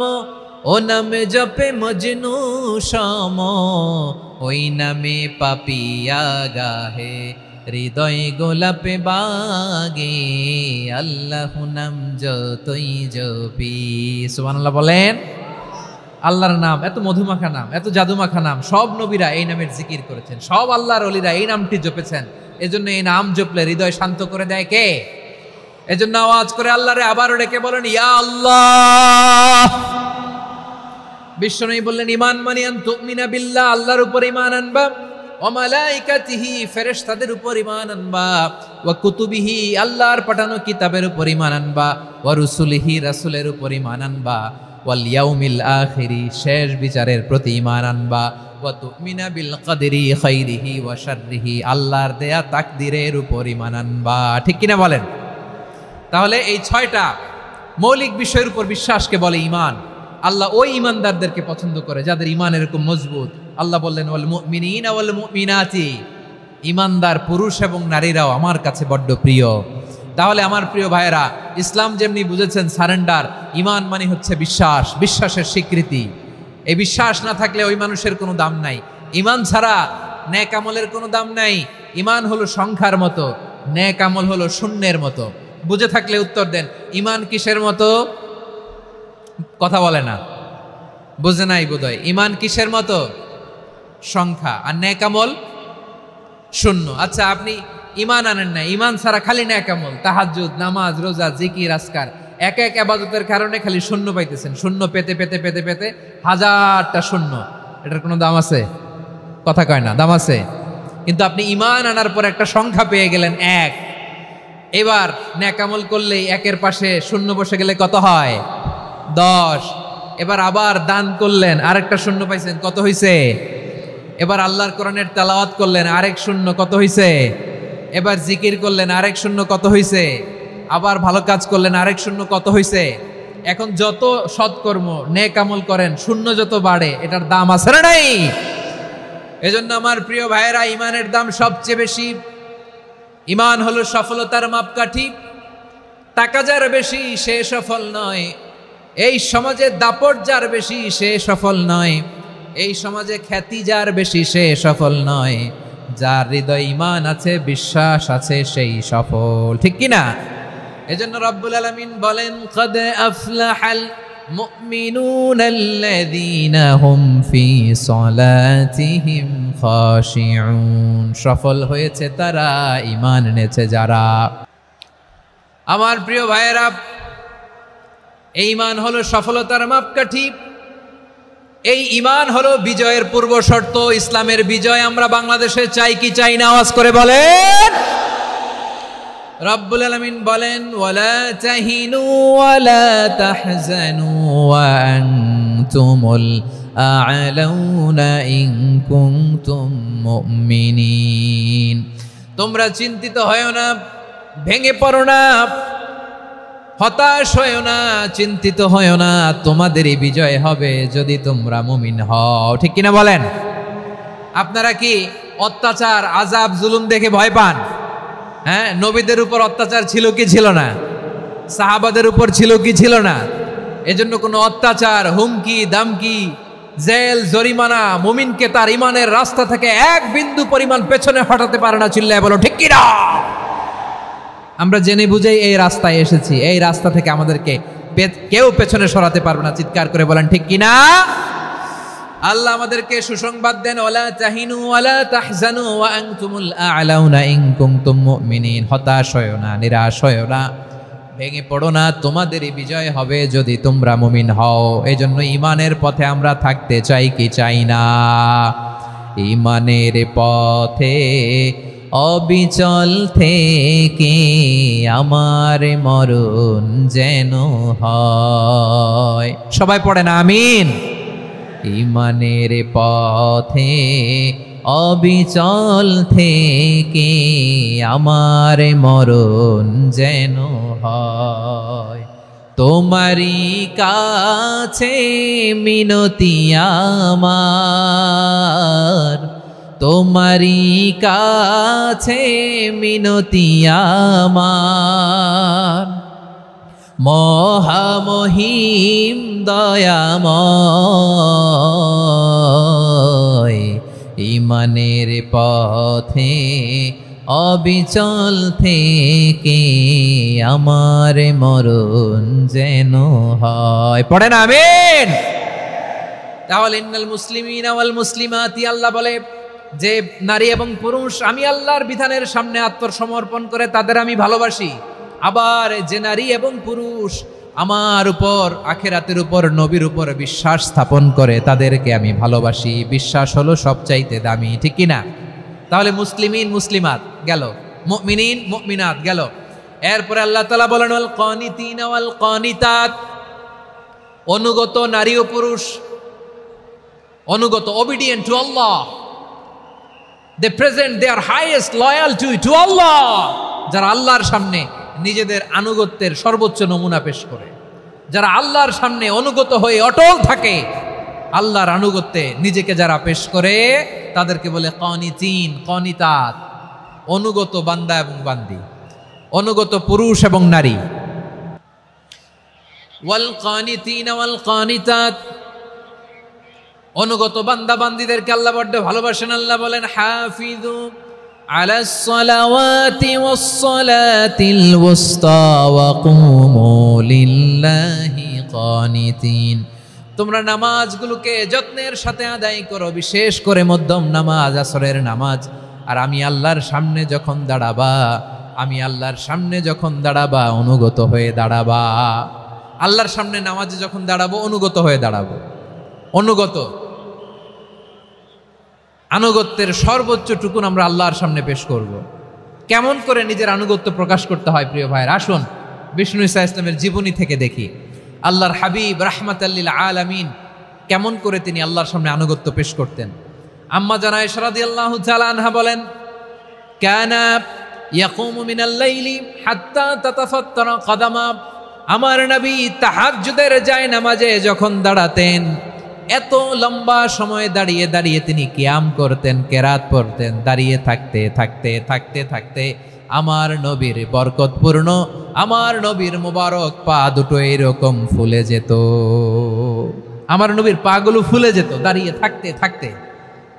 ও নামে জপে মজনু সম, ওই নামে পাপিয়া গাহে হৃদয় গোলাপে বাগে। আল্লাহু নাম যতই জপি। সুবহানাল্লাহ বলেন। আল্লাহর নাম এত মধুমাখা নাম, এত জাদুমাখা নাম। সব নবীরা এই নামের জিকির করেছেন, সব আল্লাহর ওলিরা এই নামটি জপেছেন। এজন্য এই নাম জপলে হৃদয় শান্ত করে দেয় কে? এজন্য আওয়াজ করে আল্লাহরে আবারও ডেকে বলেন ইয়া আল্লাহ। বিশ্বনবী বললেন ঈমান মানে আন তুমিনা বিল্লাহ, আল্লাহর উপর ঈমান আনবা, ওয়া মালাইকাতিহি, ফেরেশতাদের উপর ঈমান আনবা, ওয়া কুতুবিহি, আল্লাহর পাঠানো কিতাবের উপর ঈমান আনবা, ওয়া রুসুলিহি, রাসূলের উপর ঈমান আনবা, ওয়াল ইয়াউমিল আখিরি, শেষ বিচারের প্রতি ঈমান আনবা, ওয়া তুমিনা বিল কদরি খাইরিহি ওয়া শাররিহি, আল্লাহর দেয়া তাকদীরের উপর ঈমান আনবা। ঠিক কিনা বলেন? তাহলে এই 6টা মৌলিক বিষয়ের উপর বিশ্বাসকে বলে ঈমান। আল্লাহ ওই ঈমানদারদেরকে পছন্দ করে যাদের ঈমান এরকম মজবুত। আল্লাহ বললেন ওয়াল মুমিনিনা ওয়াল মুমিনাতি, ঈমানদার পুরুষ এবং নারীরাও আমার কাছে বড্ড প্রিয়। তাহলে আমার প্রিয় ভাইয়েরা, ইসলাম যেমনি বুঝেছেন সারেন্ডার, ঈমান মানে হচ্ছে বিশ্বাস, বিশ্বাসের স্বীকৃতি। এই বিশ্বাস না থাকলে ওই মানুষের কোনো দাম নাই। ঈমান ছাড়া নেক আমলের কোনো দাম নাই। ঈমান হলো সংখ্যার মতো, নেক আমল হলো শূন্যের মতো। বুঝে থাকলে উত্তর দেন। ঈমান কিসের মতো? কথা বলে না, বুঝে নাই বোধহয়। ঈমান কিসের মতো? সংখ্যা। আর নেক আমল শূন্য। আচ্ছা, আপনি ঈমান আনেন না, ঈমান ছাড়া খালি নেক আমল, তাহাজ্জুদ, নামাজ, রোজা, জিকির, আজকার, এক এক ইবাদতের কারণে খালি শূন্য পাইতেছেন। শূন্য পেতে পেতে পেতে পেতে হাজারটা শূন্য। এটার কোনো দাম আছে? কথা কয় না, দাম আছে। কিন্তু আপনি ঈমান আনার পর একটা সংখ্যা পেয়ে গেলেন 1। এবার নেকামল করলেই 1-এর পাশে শূন্য বসে গেলে কত হয়? 10। এবার আবার দান করলেন, আরেকটা শূন্য পাইছেন, কত হইছে? এবার আল্লাহর কোরআনের তেলাওয়াত করলেন, আরেক শূন্য, কত হইছে? এবার জিকির করলেন, আরেক শূন্য, কত হইছে? আবার ভালো কাজ করলেন, আরেক শূন্য, কত হইছে? এখন যত সৎকর্ম নেক আমল করেন, শূন্য যত বাড়ে, এটার দাম আছে না নাই? এজন্য আমার প্রিয় ভাইয়েরা, ইমানের দাম সবচেয়ে বেশি। ইমান হলো সফলতার মাপকাঠি। টাকা যার বেশি সে সফল নয়, এই সমাজে দাপট যার বেশি সে সফল নয়, এই সমাজে খ্যাতি যার বেশি সে সফল নয়, যার হৃদয় ঈমান আছে, বিশ্বাস আছে, সেই সফল। ঠিক কি না? এজন্য রব্বুল আলামিন বলেন, কদ আফলাহাল মুমিনুনাল্লাযীনা হুম ফি সলাতিহিম খাশিউন। সফল হয়েছে তারা, ঈমান এনেছে যারা। আমার প্রিয় ভাইয়েরা, এই ঈমান হলো সফলতার মাপকাঠি। এই ঈমান হলো বিজয়ের পূর্ব শর্ত। ইসলামের বিজয় আমরা বাংলাদেশে চাই কি চাই না? আওয়াজ করে বলেন। রব্বুল আলামিন বলেন, ওয়ালা তাহিনু ওয়ালা তাহজানু ওয়া আনতুমুল আ'লাউনা ইন কুনতুম মুমিনিন। তোমরা চিন্তিত হয়ো না, ভেঙে পড়ো না, হতাশ হয়ো না, চিন্তিত হয়ো না, তোমাদেরই বিজয় হবে যদি তোমরা মুমিন হও। ঠিক কিনা বলেন? আপনারা কি অত্যাচার, আযাব, জুলুম দেখে ভয় পান? হ্যাঁ, নবীদের উপর অত্যাচার ছিল কি ছিল না? সাহাবাদের উপর ছিল কি ছিল না? এজন্য কোনো অত্যাচার, হুমকি, দামকি, জেল, জরিমানা মুমিনকে তার ইমানের রাস্তা থেকে এক বিন্দু পরিমাণ পেছনে হটাতে পারে না। চিল্লায় বলো ঠিক কিনা? আমরা জেনে বুঝেই এই রাস্তায় এসেছি, এই রাস্তা থেকে আমাদেরকে কেউ পেছনে সরাতে পারবে না। চিৎকার করে বলেন ঠিক কিনা? আল্লাহ আমাদেরকে সুসংবাদ দেন, ওয়ালা তাহিনু ওয়ালা তাহজানু ওয়া আনতুমুল আ'লাউনা ইন কুনতুম মুমিনিন। হতাশ হয়ো না, নিরাশ হয়ো না, ভেঙে পড়ো না, তোমাদেরই বিজয় হবে যদি তোমরা মুমিন হও। এজন্য ঈমানের পথে আমরা থাকতে চাই কি চাই না? ঈমানের পথে অবিচল থেকে আমার মরণ যেন হয়। সবাই পড়েন আমিন। ঈমানের পথে অবিচল থেকে আমার মরণ যেন হয়। তোমারই কাছে মিনতি আমার, তোমারই কাছে মিনতি আমার, মহামহিম দয়াময়। ঈমানের পথে অবিচল থেকে আমার মরণ যেন হয়। পড়েন আমিন। তাহলে ইন্নাল মুসলিমিনা ওয়াল মুসলিমাতি, আল্লাহ বলে যে নারী এবং পুরুষ আমি আল্লাহর বিধানের সামনে আত্মসমর্পণ করে তাদের আমি ভালোবাসি। আবার যে নারী এবং পুরুষ আমার উপর, আখিরাতের উপর, নবীর উপর বিশ্বাস স্থাপন করে তাদেরকে আমি ভালোবাসি। বিশ্বাস হলো সবচাইতে দামি। ঠিক কিনা? তাহলে মুসলিমিন মুসলিমাত গেল, মুমিনিন মুমিনাত গেল। এরপরে আল্লাহ তাআলা বলেন, ওয়াল কানিতিনা ওয়াল কানিতাত, অনুগত নারী ও পুরুষ, অনুগত, obedient to Allah, they present their highest loyalty to Allah। যারা আল্লাহর সামনে নিজেদের আনুগত্যের সর্বোচ্চ নমুনা পেশ করে, যারা আল্লাহর সামনে অনুগত হয়ে অটল থাকে, আল্লাহর আনুগত্যে নিজেকে যারা পেশ করে তাদেরকে বলে কানিতিন, কানিতাত, অনুগত বান্দা এবং বান্দি, অনুগত পুরুষ এবং নারী। ওয়াল কানিতিনা ওয়াল কানিতাত, অনুগত বান্দা বান্দিদেরকে আল্লাহ বড্ড ভালোবাসেন। আল্লাহ বলেন, হাফিজু আলাস সালাওয়াতি ওয়াস সালাতিল ওয়াসতা ওয়া কুমু লিল্লাহি কানিতিন। তোমরা নামাজগুলোকে যত্নের সাথে আদায় করো, বিশেষ করে মধ্যম নামাজ, আসরের নামাজ। আর আমি আল্লাহর সামনে যখন দাঁড়াবা, আমি আল্লাহর সামনে যখন দাঁড়াবা অনুগত হয়ে দাঁড়াবা। আল্লাহর সামনে নামাজে যখন দাঁড়াবো অনুগত হয়ে দাঁড়াবো। অনুগত আনুগত্যের সর্বোচ্চ টুকুন আমরা আল্লাহর সামনে পেশ করব। কেমন করে নিজের আনুগত্য প্রকাশ করতে হয় প্রিয় ভাইয়ের, আসুন বিষ্ণু ঈসা ইসলামের জীবনী থেকে দেখি। আল্লাহর হাবিব রাহমাতাল লিল আলামিন কেমন করে তিনি আল্লাহর সামনে আনুগত্য পেশ করতেন। আম্মা জান আয়েশা রাদিয়াল্লাহু তাআলা আনহা বলেন, কানা ইয়াকুমু মিনাল লাইলি হাত্তা তাতাফাত্তারা কদামা, আমার নবী তাহাজ্জুদের জায়নামাজে যখন দাঁড়াতেন এত লম্বা সময় দাঁড়িয়ে দাঁড়িয়ে তিনি কিয়াম করতেন, কেরাত পড়তেন। দাঁড়িয়ে থাকতে থাকতে থাকতে থাকতে আমার নবীর বরকতপূর্ণ, আমার নবীর মুবারক পা দুটো এরকম ফুলে যেত। আমার নবীর পাগুলো ফুলে যেত দাঁড়িয়ে থাকতে থাকতে।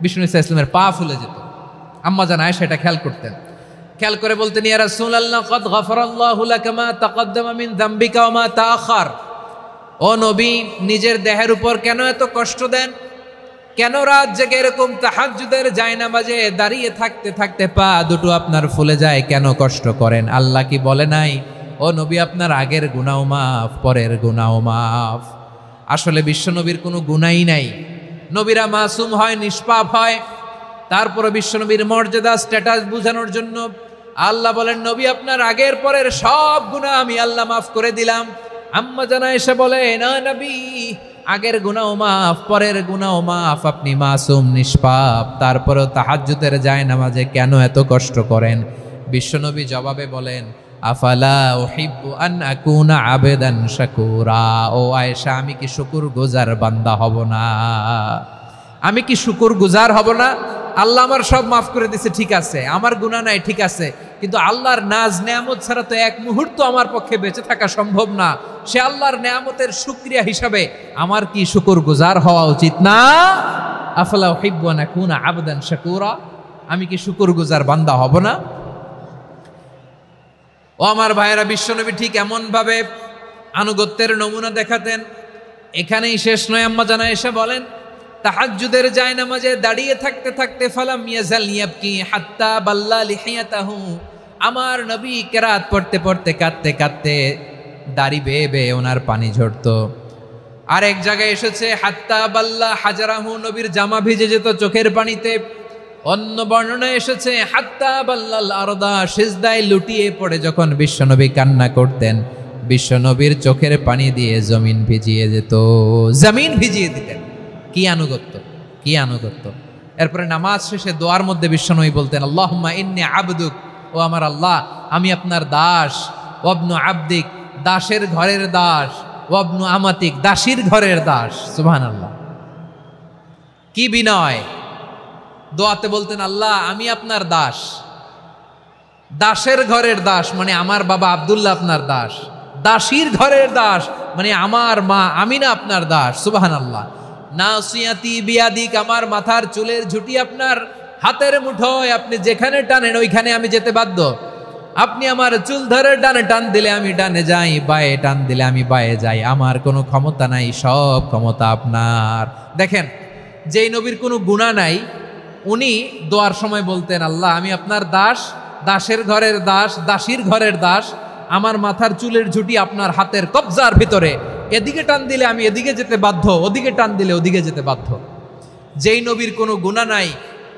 বিষ্ণু ঈসা ইসলামের পা ফুলে যেত। আম্মা জান আয়েশা এটা খেয়াল করতেন। খেয়াল করে বলতেন, ইয়া রাসূলুল্লাহ কদ গফারাল্লাহু লাকা মা তাকদ্দামা মিন যামবিকা ওয়া মা তাআখার। ও নবী, নিজের দেহের উপর কেন এত কষ্ট দেন? কেন রাত জেগে এরকম তাহাজ্জুদের জায়নামাজে দাঁড়িয়ে থাকতে থাকতে পা দুটো আপনার ফুলে যায়? কেন কষ্ট করেন? আল্লাহ কি বলে নাই, ও নবী আপনার আগের গুনাহ মাফ, পরের গুনাহ মাফ? আসলে বিশ্বনবীর কোনো গুনাহই নাই। নবীরা মাসুম হয়, নিষ্পাপ হয়। তারপরে বিশ্বনবীর মর্যাদা স্ট্যাটাস বোঝানোর জন্য আল্লাহ বলেন, নবী আপনার আগের পরের সব গুনাহ আমি আল্লাহ মাফ করে দিলাম। আম্মা জান আয়েশা বলে, না নবী, আগের গুনাহ মাফ, পরের গুনাহ মাফ, আপনি মাসুম নিষ্পাপ, তারপরেও তাহাজ্জুদের জায়নামাজে কেন এত কষ্ট করেন? বিশ্বনবী জবাবে বলেন, আফালা উহিব্বু আন আকুনা আবেদান শাকুরা। ও আয়েশা, আমি কি শুকরগুজার বান্দা হব না? আমি কি শুকরগুজার হব না? আল্লাহ আমার সব মাফ করে দিছে, ঠিক আছে, আমার গুনাহ নাই, ঠিক আছে, কিন্তু আল্লাহর নাজ নেয়ামত ছাড়া তো এক মুহূর্ত আমার পক্ষে বেঁচে থাকা সম্ভব না। সে আল্লাহর নেয়ামতের শুকরিয়া হিসাবে আমার কি শুকরগুজার হওয়া উচিত না? আফালা উহিব্বু আন আকুনা আবদান শাকুরা। আমি কি শুকরগুজার বান্দা হব না? ও আমার ভাইয়েরা, বিশ্বনবী ঠিক এমন ভাবে আনুগত্যের নমুনা দেখাতেন। এখানেই শেষ নয়। আম্মা জান আয়েশা বলেন, তাহাজ্জুদের জায়নামাজে দাঁড়িয়ে থাকতে থাকতে ফালাম ইয়াজাল ইয়াবকি হাত্তা বাল্লা লিহিয়াতাহু। আমার নবী কেরাত পড়তে পড়তে কাঁদতে কাঁদতে দাড়ি বেয়ে বেয়ে ওনার পানি ঝরতো। আর এক জায়গায় এসেছে হাত্তা বাল্লা হাজারাহু, নবীর জামা ভিজে যেত চোখের পানিতে। অন্য বর্ণনায় এসেছে হাত্তা বাল্লাল আরদা, সিজদায় লুটিয়ে পড়ে যখন বিশ্বনবী কান্না করতেন, বিশ্বনবীর চোখের পানি দিয়ে জমিন ভিজিয়ে যেত, জমিন ভিজিয়ে দিতেন। কি আনুগত্য, কি আনুগত্য! এরপরে নামাজ শেষে দোয়ার মধ্যে বিশ্বনবী বলতেন, আল্লাহুম্মা ইন্নী আবদুক, ও আমার আল্লাহ, আমি আপনার দাস। ওয়াবনু আবদিক, দাসের ঘরের দাস। ওয়াবনু আমাতিক, দাসীর ঘরের দাস। সুবহানাল্লাহ, কি বিনয়! দোয়াতে বলতেন, আল্লাহ আমি আপনার দাস। দাসের ঘরের দাস মানে আমার বাবা আব্দুল্লাহ আপনার দাস। দাসীর ঘরের দাস মানে আমার মা আমিনা আপনার দাস। সুবহানাল্লাহ। নাসিয়াতি বিয়াদিক, আমার মাথার চুলের ঝুঁটি আপনার হাতের মুঠোয়, আপনি যেখানে টানেন ওইখানে আমি যেতে বাধ্য। আপনি আমার চুল ধরে ডানে টান দিলে আমি ডানে যাই, বায়ে টান দিলে আমি বায়ে যাই। আমার কোনো ক্ষমতা নাই, সব ক্ষমতা আপনার। দেখেন, যেই নবীর কোনো গুনাহ নাই উনি দোয়ার সময় বলতেন, আল্লাহ আমি আপনার দাস, দাসের ঘরের দাস, দাসীর ঘরের দাস। আমার মাথার চুলের ঝুঁটি আপনার হাতের কবজার ভিতরে, এদিকে টান দিলে আমি এদিকে যেতে বাধ্য, ওদিকে টান দিলে ওদিকে যেতে বাধ্য। যেই নবীর কোনো গুনাহ নাই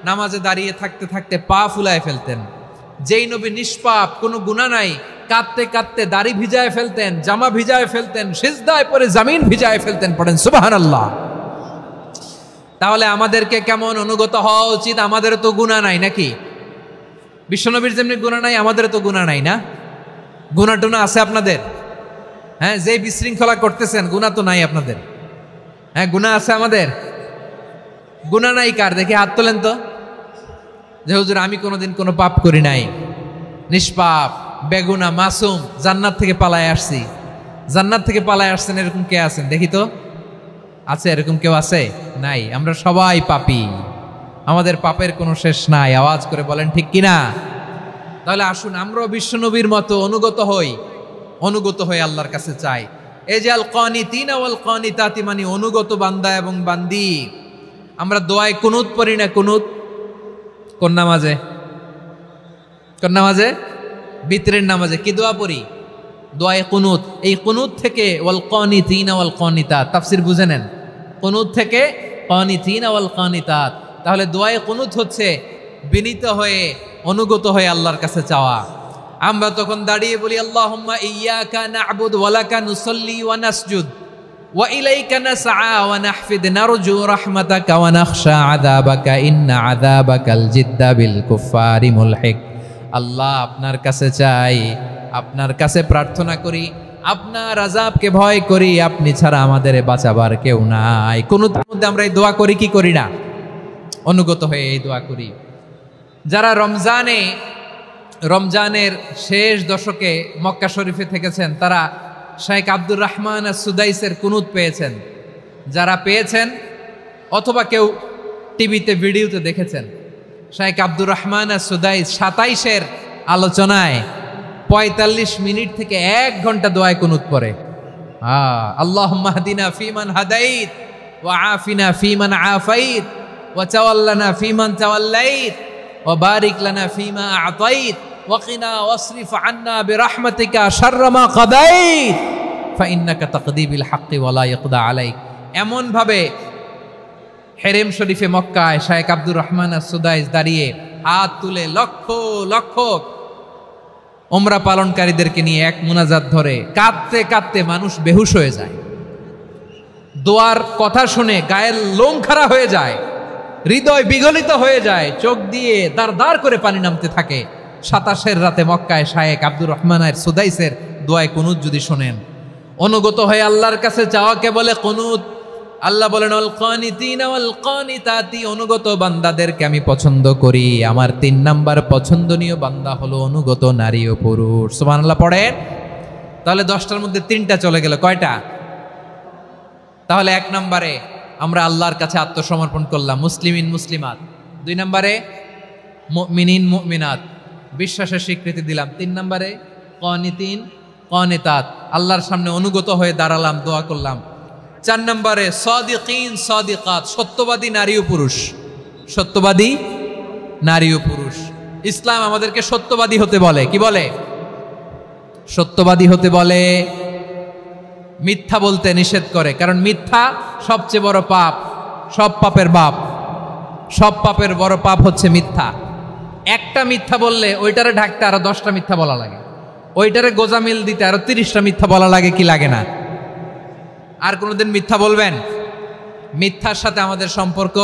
নামাজে দাঁড়িয়ে থাকতে থাকতে পা ফুলায় ফেলতেন। যেই নবী নিষ্পাপ, কোনো গুনাহ নাই, কাঁদতে কাঁদতে দাড়ি ভিজায় ফেলতেন, জামা ভিজায় ফেলতেন, সিজদায় পরে জমিন ভিজায় ফেলতেন। পড়েন সুবহানাল্লাহ। তাহলে আমাদেরকে কেমন অনুগত হওয়া উচিত? আমাদেরও তো গুনাহ নাই নাকি? বিশ্বনবীর যেমনি গুনাহ নাই, আমাদেরও তো গুনাহ নাই না? গুনাহ টুনা আছে আপনাদের? হ্যাঁ, যে বিশৃঙ্খলা করতেছেন গুনাহ তো নাই আপনাদের? হ্যাঁ, গুনাহ আছে আমাদের? গুনাহ নাই কার? দেখি হাত তোলেন তো, যে হুজুর আমি কোনোদিন কোনো পাপ করি নাই, নিষ্পাপ, বেগুনা, মাসুম, জান্নাত থেকে পালায় আসছি। জান্নাত থেকে পালায় আসছেন এরকম কে আছেন? দেখি তো, আছে এরকম কেউ? আছে? নাই। আমরা সবাই পাপী, আমাদের পাপের কোনো শেষ নাই। আওয়াজ করে বলেন ঠিক কিনা? তাহলে আসুন আমরাও বিশ্বনবীর মতো অনুগত হই, অনুগত হয়ে আল্লাহর কাছে চাই। এই যে আল কানিতিনা ওয়াল কানিতাতি, মানে অনুগত বান্দা এবং বান্দি। আমরা দোয়ায় কুনুত পড়ি না? কুনুত কোন নামাজে? কোন নামাজে? বিতরের নামাজে কি দোয়া পড়ি? দোয়ায়ে কুনুত। এই কুনুত থেকে ওয়াল কানিতিনা ওয়াল কানিতাত, তাফসীর বুঝে নেন। কুনুত থেকে কানিতিনা ওয়াল কানিতাত, তাহলে দোয়ায়ে কুনুত হচ্ছে বিনীত হয়ে অনুগত হয়ে আল্লাহর কাছে চাওয়া। আমরা তখন দাঁড়িয়ে বলি আল্লাহুম্মা ইয়্যাকা না'বুদু ওয়া লাকা নুসাল্লি ওয়া নাসজুদ ওয়া ইলাইকা নাসআ ওয়া নাহফিদ নারজু রাহমাতাকা ওয়া নাখশা আযাবাকা ইন্না আযাবাকাল জিদ্দা বিল কুফফারি মুলহিক। আল্লাহ আপনার কাছে চাই, আপনার কাছে প্রার্থনা করি, আপনার আযাবকে ভয় করি, আপনি ছাড়া আমাদের বাঁচাবার কেউ নাই। কুনুতের মধ্যে আমরা এই দোয়া করি কি করি না? অনুগত হয়ে এই দোয়া করি। যারা রমজানের শেষ দশকে মক্কা শরীফে থেকেছেন তারা শাইখ আব্দুর রহমান আস-সুদাইসের কুনুত পেয়েছেন। যারা পেয়েছেন অথবা কেউ টিভিতে ভিডিওতে দেখেছেন, শাইখ আব্দুর রহমান আস-সুদাইস 27-এর আলোচনায় 45 মিনিট থেকে 1 ঘন্টা দোয়ায় কুনুত পড়ে। আল্লাহুম্মা হদিনা ফিমান হাদাইত ওয়া আফিনা ফিমান আফাইত ওয়া তাওয়াল্লানা ফিমান তাওয়াল্লাইত ওয়া বারিক লানা ফিমা আ'তাইত ওয়া কিনা ওয়াসরিফ আন্না বিরহমাতিকা শাররা মা কাদাইত ফাইন্নাকা তাকদি বিল হাক্কি ওয়া লা ইয়াকদা আলাইক। এমন ভাবে হেরেম শরীফে মক্কায় শাইখ আব্দুর রহমান আস-সুদাইস দাঁড়িয়ে হাত তুলে লক্ষ লক্ষ উমরা পালনকারীদেরকে নিয়ে এক মুনাজাত ধরে কাঁদতে কাঁদতে মানুষ বেহুশ হয়ে যায়। দোয়ার কথা শুনে গায়ের লোম খাড়া হয়ে যায়, হৃদয় বিগলিত হয়ে যায়, চোখ দিয়ে দাঁড় দাঁড় করে পানি নামতে থাকে। 27-এর রাতে মক্কায় শাইখ আব্দুর রহমান আস-সুদাইসের দোয়ায় কুনুত যদি শোনেন, অনুগত হয়ে আল্লাহর কাছে চাওয়াকে বলে কুনুত। আল্লাহ বলেন আল কানিতিনা ওয়াল কানিতাতি, অনুগত বান্দাদেরকে আমি পছন্দ করি। আমার 3 নাম্বার পছন্দনীয় বান্দা হলো অনুগত নারী ও পুরুষ। সুবহানাল্লাহ পড়েন। তাহলে 10টার মধ্যে 3টা চলে গেল, কয়টা? তাহলে 1 নম্বরে আমরা আল্লাহর কাছে আত্মসমর্পণ করলাম, মুসলিমিন মুসলিমাত। 2 নম্বরে মুমিনিন মুমিনাত, বিশ্বাসের স্বীকৃতি দিলাম। 3 নম্বরে কানিতিন কানিতাত, আল্লাহর সামনে অনুগত হয়ে দাঁড়ালাম, দোয়া করলাম। 4 নম্বরে সাদিকিন সাদিকাত, সত্যবাদী নারী ও পুরুষ। সত্যবাদী নারী ও পুরুষ। ইসলাম আমাদেরকে সত্যবাদী হতে বলে। কি বলে? সত্যবাদী হতে বলে, মিথ্যা বলতে নিষেধ করে। কারণ মিথ্যা সবচেয়ে বড় পাপ, সব পাপের বাপ। সব পাপের বড় পাপ হচ্ছে মিথ্যা। একটা মিথ্যা বললে ওইটারে ঢাকতে আরো 10টা মিথ্যা বলা লাগে, ওইটারে গোজামিল দিতে আরো 30টা মিথ্যা বলা লাগে, কি লাগে না? আর কোনোদিন মিথ্যা বলবেন? মিথ্যার সাথে আমাদের সম্পর্ক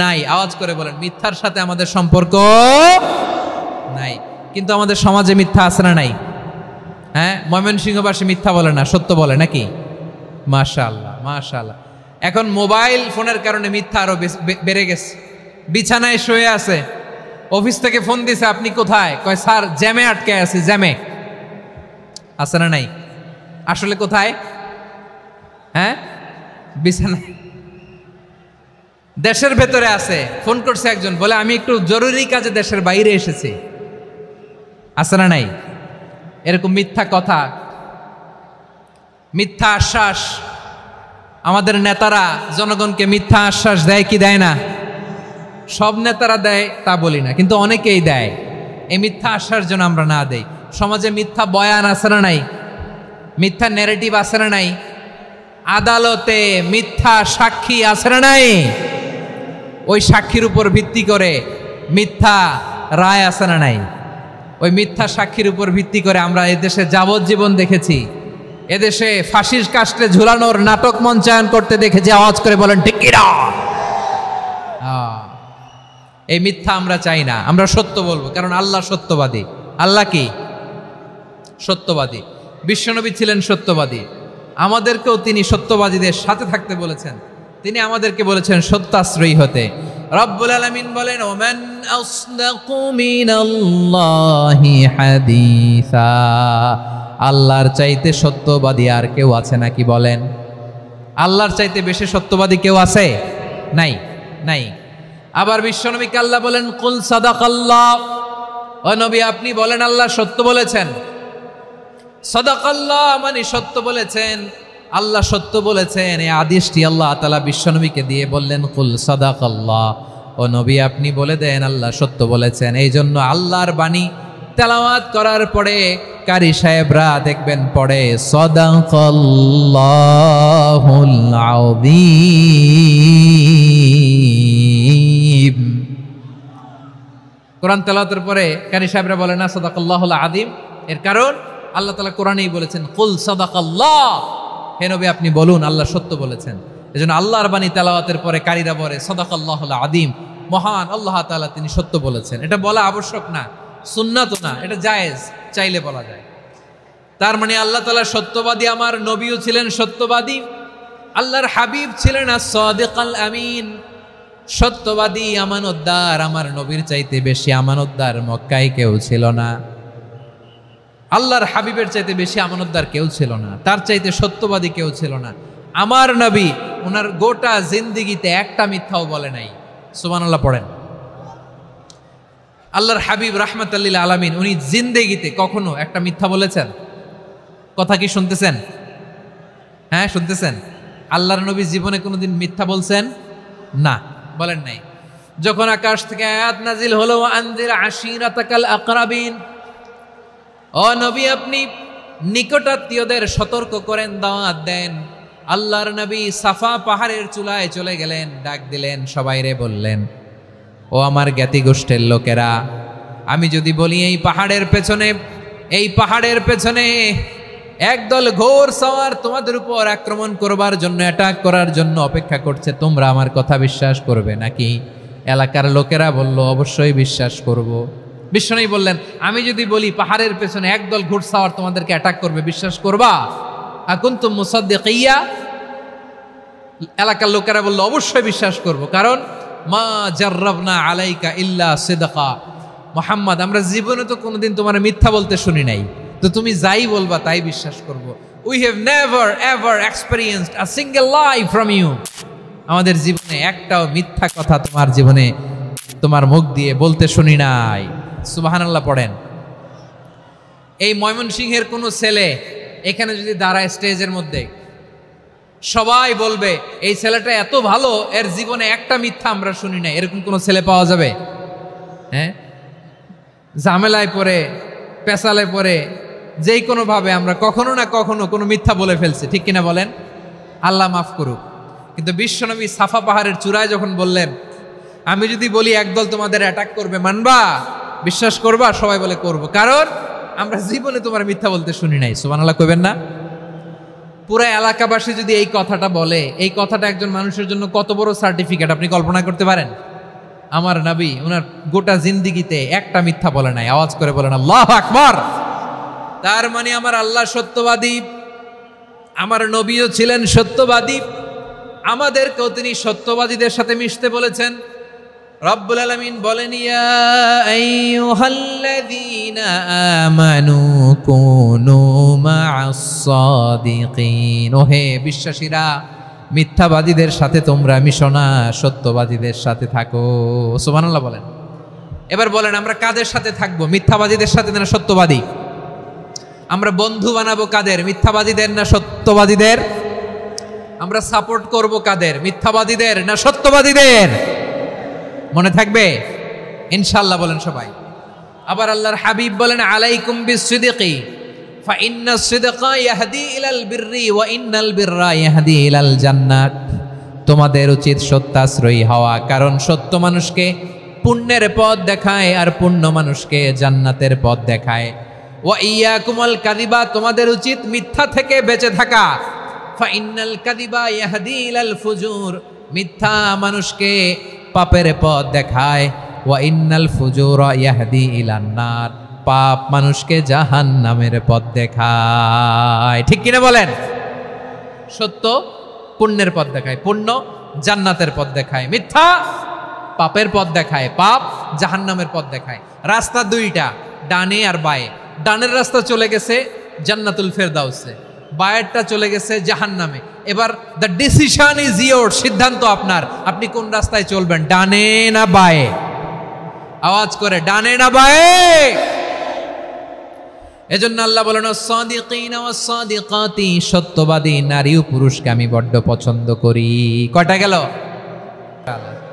নাই। আওয়াজ করে বলেন, মিথ্যার সাথে আমাদের সম্পর্ক নাই। কিন্তু আমাদের সমাজে মিথ্যা আছে না নাই? হ্যাঁ, ময়মনসিংহবাসী মিথ্যা বলে না, সত্য বলে নাকি? মাশাআল্লাহ মাশাআল্লাহ। এখন মোবাইল ফোনের কারণে মিথ্যা আরো বেড়ে গেছে। বিছানায় শুয়ে আছে, অফিস থেকে ফোন দিছে, আপনি কোথায়? কয় স্যার জ্যামে আটকে আছি। জ্যামে আছে না নাই? আসলে কোথায়? হ্যাঁ, বিছানায়। দেশের ভেতরে আছে। ফোন করছে একজন, বলে আমি একটু জরুরি কাজে দেশের বাইরে এসেছি। আছে না নাই? এরকম মিথ্যা কথা, মিথ্যা আশ্বাস। আমাদের নেতারা জনগণকে মিথ্যা আশ্বাস দেয় কি দেয় না? সব নেতারা দেয় তা বলি না, কিন্তু অনেকেই দেয়। এই মিথ্যা আশ্বাস যেন আমরা না দেই। সমাজে মিথ্যা বয়ান আছে না নাই? মিথ্যা ন্যারেটিভ আছে না নাই? আদালতে মিথ্যা সাক্ষী আছে না নাই? ওই সাক্ষীর উপর ভিত্তি করে মিথ্যা রায় আছে না নাই? ওই মিথ্যা সাক্ষীর উপর ভিত্তি করে আমরা এদেশে যাবজ্জীবন দেখেছি, এদেশে ফাঁসির কাস্টে ঝুলানোর নাটক মঞ্চায়ন করতে দেখেছি। আওয়াজ করে বলেন ঠিক কি না? এই মিথ্যা আমরা চাই না, আমরা সত্য বলবো, কারণ আল্লাহ সত্যবাদী। আল্লাহ কি? সত্যবাদী। বিশ্বনবী ছিলেন সত্যবাদী, আমাদেরকেও তিনি সত্যবাদীদের সাথে থাকতে বলেছেন। তিনি আমাদেরকে বলেছেন সত্যাশ্রয়ী হতে। রব্বুল আলামিন বলেন, ওমান আসদাকু মিনাল্লাহি হাদিসা, আল্লাহর চাইতে সত্যবাদী আর কেউ আছে নাকি বলেন? আল্লাহর চাইতে বেশি সত্যবাদী কেউ আছে? নাই, নাই। আবার বিশ্বনবীকে আল্লাহ বলেন, কুল সাদাকাল্লাহ, ও নবী আপনি বলেন আল্লাহ সত্য বলেছেন। সাদাকাল্লাহ মানে সত্য বলেছেন, আল্লাহ সত্য বলেছেন। এই আদেশটি আল্লাহ তাআলা বিশ্বনবীকে দিয়ে বললেন, কুল সাদাকাল্লাহ, ও নবী আপনি বলে দেন আল্লাহ সত্য বলেছেন। এই জন্য আল্লাহর বাণী তেলাওয়াত করার পরে কারি সাহেবরা দেখবেন পড়ে সাদাকাল্লাহুল আযীম। কোরআন তেলাওয়াতের পরে কারি সাহেবরা বলে না সাদাকাল্লাহুল আযীম, এর কারণ আল্লাহ তাআলা কোরআনেই বলেছেন কুল সাদাকাল্লাহ, হে নবী আপনি বলুন আল্লাহ সত্য বলেছেন। এজন্য আল্লাহর বাণী তেলাওয়াতের পরে কারীরা বলে সাদাকাল্লাহুল আযীম, মহান আল্লাহ তাআলা তিনি সত্য বলেছেন। এটা বলা আবশ্যক না, সুন্নাতও না, এটা জায়েজ, চাইলে বলা যায়। তার মানে আল্লাহ তাআলা সত্যবাদী, আমার নবীও ছিলেন সত্যবাদী, আল্লাহর হাবিব ছিলেন as-সাদিকাল আমিন, সত্যবাদী আমানতদার। আমার নবীর চাইতে বেশি আমানতদার মক্কায় কেউ ছিল না, আল্লাহর হাবিবের চাইতে বেশি আমানতদার কেউ ছিল না, তার চাইতে সত্যবাদী কেউ ছিল না। আমার নবী ওনার গোটা জিন্দেগিতে একটা মিথ্যাও বলে নাই। সুবহানাল্লাহ পড়েন। আল্লাহর হাবিব রাহমাতাল লিল আলামিন উনি জিন্দেগিতে কখনো একটা মিথ্যা বলেছেন? কথা কি শুনতেছেন? হ্যাঁ শুনতেছেন? আল্লাহর নবী জীবনে কোনোদিন মিথ্যা বলছেন? না, বলেন নাই। যখন আকাশ থেকে আয়াত নাজিল হলো আনজির আশিরাতাকাল আকরাবিন, ও নবী আপনি নিকটাত্মীয়দের সতর্ক করেন, দাওয়াত দেন। আল্লাহর নবী সাফা পাহাড়ের চূড়ায় চলে গেলেন, ডাক দিলেন, সবাইরে বললেন, ও আমার জ্ঞাতি গোষ্ঠীর লোকেরা, আমি যদি বলি এই পাহাড়ের পেছনে একদল ঘোর সওয়ার তোমাদের উপর আক্রমণ করবার জন্য, অ্যাটাক করার জন্য অপেক্ষা করছে, তোমরা আমার কথা বিশ্বাস করবে নাকি? এলাকার লোকেরা বলল অবশ্যই বিশ্বাস করব। বিশ্বনবী বললেন, আমি যদি বলি পাহাড়ের পেছনে একদল ঘোড়সাওয়ার তোমাদেরকে অ্যাটাক করবে, বিশ্বাস করবা? আকুনতুম মুসাদ্দিকিয়া? এলাকার লোকেরা বলল অবশ্যই বিশ্বাস করব, কারণ মা জাররাবনা আলাইকা ইল্লা সিদকা, মুহাম্মদ আমরা জীবনে তো কোনোদিন তোমার মিথ্যা বলতে শুনি নাই, তো তুমি যাই বলবা তাই বিশ্বাস করব। We have never ever experienced a single lie from you, আমাদের জীবনে একটাও মিথ্যা কথা তোমার জীবনে তোমার মুখ দিয়ে বলতে শুনি নাই। সুবহানাল্লাহ পড়েন। এই ময়মনসিংহের কোনো ছেলে এখানে যদি দাঁড়ায় স্টেজের মধ্যে, সবাই বলবে এই ছেলেটা এত ভালো, এর জীবনে একটা মিথ্যা আমরা শুনি নাই। এরকম কোনো ছেলে পাওয়া যাবে? হ্যাঁ, ঝামেলায় পড়ে, পেশালে পড়ে, যেই কোনো ভাবে আমরা কখনো না কখনো কোনো মিথ্যা বলে ফেলছি, ঠিক কিনা বলেন? আল্লাহ মাফ করুক। কিন্তু বিশ্বনবী সাফা পাহাড়ের চূড়ায় যখন বললেন, আমি যদি বলি একদল তোমাদের অ্যাটাক করবে, মানবা? বিশ্বাস করবা? সবাই বলে করব, কারণ আমরা জীবনে তোমার মিথ্যা বলতে শুনি নাই। সুবহানাল্লাহ কইবেন না? পুরো এলাকাবাসী যদি এই কথাটা বলে, এই কথাটা একজন মানুষের জন্য কত বড় সার্টিফিকেট আপনি কল্পনা করতে পারেন? আমার নবী ওনার গোটা জিন্দেগিতে একটা মিথ্যা বলে নাই। আওয়াজ করে বলেন আল্লাহু আকবার। তার মানে আমার আল্লাহ সত্যবাদী, আমার নবীও ছিলেন সত্যবাদী, আমাদেরকেও তিনি সত্যবাদীদের সাথে মিশতে বলেছেন। রব্বুল আলামিন বলেন, ইয়া আইয়ুহাল্লাযীনা আমানু কুনু মা'আস সাদিকিন, ওহে বিশ্বাসীরা মিথ্যাবাদীদের সাথে তোমরা মিশো না, সত্যবাদীদের সাথে থাকো। সুবহানাল্লাহ বলেন। এবার বলেন আমরা কাদের সাথে থাকবো? মিথ্যাবাদীদের সাথে না সত্যবাদী? আমরা বন্ধু বানাবো কাদের? মিথ্যাবাদীদের না সত্যবাদীদের? আমরা সাপোর্ট করব কাদের? মিথ্যাবাদীদের না সত্যবাদীদের? মনে থাকবে ইনশাআল্লাহ বলেন সবাই। আবার আল্লাহর হাবিব বলেন, আলাইকুম বিসসিদকি ফাইন্নাস সিদকা ইয়াহদি ইলাল বিররি ওয়া ইন্নাল বিররা ইয়াহদি ইলাল জান্নাত। তোমাদের উচিত সত্যাশ্রয়ী হওয়া, কারণ সত্য মানুষকে পুণ্যের পথ দেখায় আর পুণ্য মানুষকে জান্নাতের পথ দেখায়। ওয়া ইয়াকুমুল কাযিবা, তোমাদের উচিত মিথ্যা থেকে বেঁচে থাকা। ফাইন্নাল কাযিবা ইয়াহদি ইলাল ফুজুর, মিথ্যা মানুষকে পাপের পথ দেখায়। ওয়া ইন্নাল ফুজুরা ইয়াহদি ইলান নার, পাপ মানুষকে জাহান্নামের পথ দেখায়। ঠিক কিনা বলেন? সত্য পুণ্যের পথ দেখায়, পুণ্য জান্নাতের পথ দেখায়, মিথ্যা পাপের পথ দেখায়, পাপ জাহান্নামের পথ দেখায়। রাস্তা দুইটা, ডানে আর বায়ে। ডানের রাস্তা চলে গেছে জান্নাতুল ফেরদাউসে, বায়েরটা চলে গেছে জাহান্নামে। এবার দ্য ডিসিশন ইজ ইয়োর, সিদ্ধান্ত আপনার, আপনি কোন রাস্তায় চলবেন, ডানে না বায়ে? আওয়াজ করে, ডানে না বায়ে? এজন্য আল্লাহ বলেন, সাদিকিনা ওয়াস সাদিকাতি, সত্যবাদী নারী ও পুরুষকে আমি বড্ড পছন্দ করি। কয়টা গেল?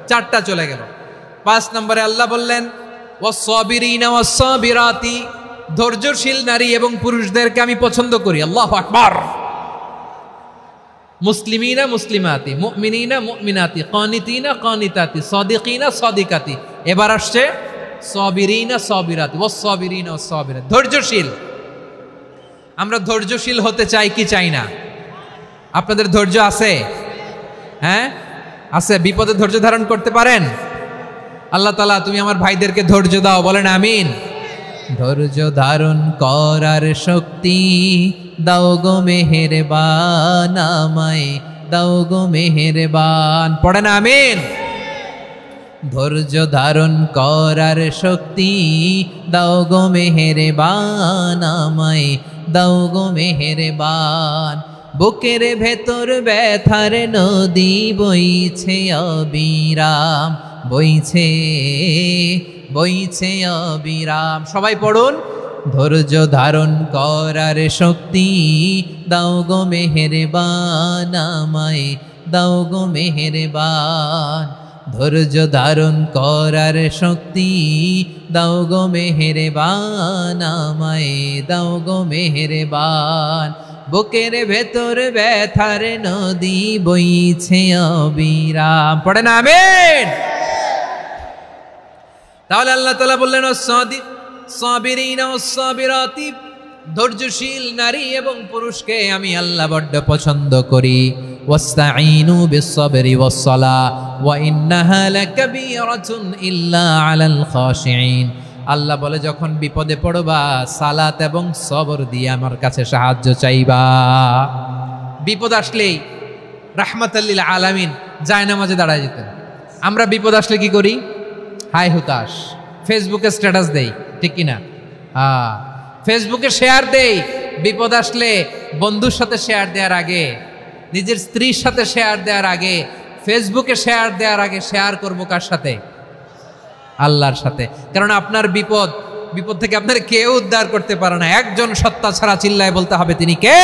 চারটা চলে গেল। 5 নম্বরে আল্লাহ বললেন, ওয়াস সাবিরিনা ওয়াস সাবিরাতি, ধৈর্যশীল নারী এবং পুরুষদেরকে আমি পছন্দ করি। আল্লাহু আকবার। মুসলিমিনা মুসলিমাতি, মুমিনিনা মুমিনাতি, কানিতিনা কানিতাতি, সাদিকিনা সাদিকাতি। এবার আসছে সাবিরিনা সাবিরাত ওয়াস সাবিরিনা ওয়াস সাবিরাত, ধৈর্যশীল। আমরা ধৈর্যশীল হতে চাই কি চাই না? আপনাদের ধৈর্য আছে? হ্যাঁ আছে। বিপদে ধৈর্য ধারণ করতে পারেন? আল্লাহ তাআলা তুমি আমার ভাইদেরকে ধৈর্য দাও, বলেন আমিন। ধৈর্য ধারণ করার শক্তি দাও গো মেহেরবান, আমায় দাও গো মেহেরবান, পড়েন আমিন। ধৈর্য ধারণ করার শক্তি দাও গো মেহেরবান, আমায় দাও গো মেহেরবান। বুকের ভেতর ব্যথার নদী বইছে অবিরাম, বইছে বইছে অবিরাম। সবাই পড়ুন, ধৈর্য ধারণ করার শক্তি দাও গো মেহেরবান, আমায় দাও গো মেহেরবান। ধৈর্য ধারণ করার শক্তি দাও গো মেহেরবান, আমায় দাও গো মেহেরবান। বুকের ভেতর ব্যথার নদী বইছে অবিরাম, পড়েন আমিন। তাহলে আল্লাহ তাআলা বললেন সাবিরিনা ওয়াস সাবিরাতি, ধৈর্যশীল নারী এবং পুরুষকে আমি আল্লাহ বড্ড পছন্দ করি। ওয়াস্তাঈনু বিস-সাবরি ওয়াস-সালাহ ওয়া ইন্নাহা লাকাবীরাতুন ইল্লা আলাল খাশিঈন। আল্লাহ বলে যখন বিপদে পড়বা সালাত এবং সবর দিয়ে আমার কাছে সাহায্য চাইবা। বিপদ আসলেই রাহমাতাল লিল আলামিন জায়নামাজে দাঁড়ায় যেতেন। আমরা বিপদ আসলে কি করি? হাই হুতাশ, ফেসবুকে স্ট্যাটাস দেই, ঠিক কিনা? ফেসবুকে শেয়ার দেই। বিপদ আসলে বন্ধুর সাথে শেয়ার দেওয়ার আগে, নিজের স্ত্রীর সাথে শেয়ার দেওয়ার আগে, ফেসবুকে শেয়ার দেওয়ার আগে শেয়ার করবো কার সাথে? আল্লাহর সাথে। কারণ আপনার বিপদ থেকে আপনার কেউ উদ্ধার করতে পারে না, একজন সত্তা ছাড়া। চিল্লায় বলতে হবে তিনি কে?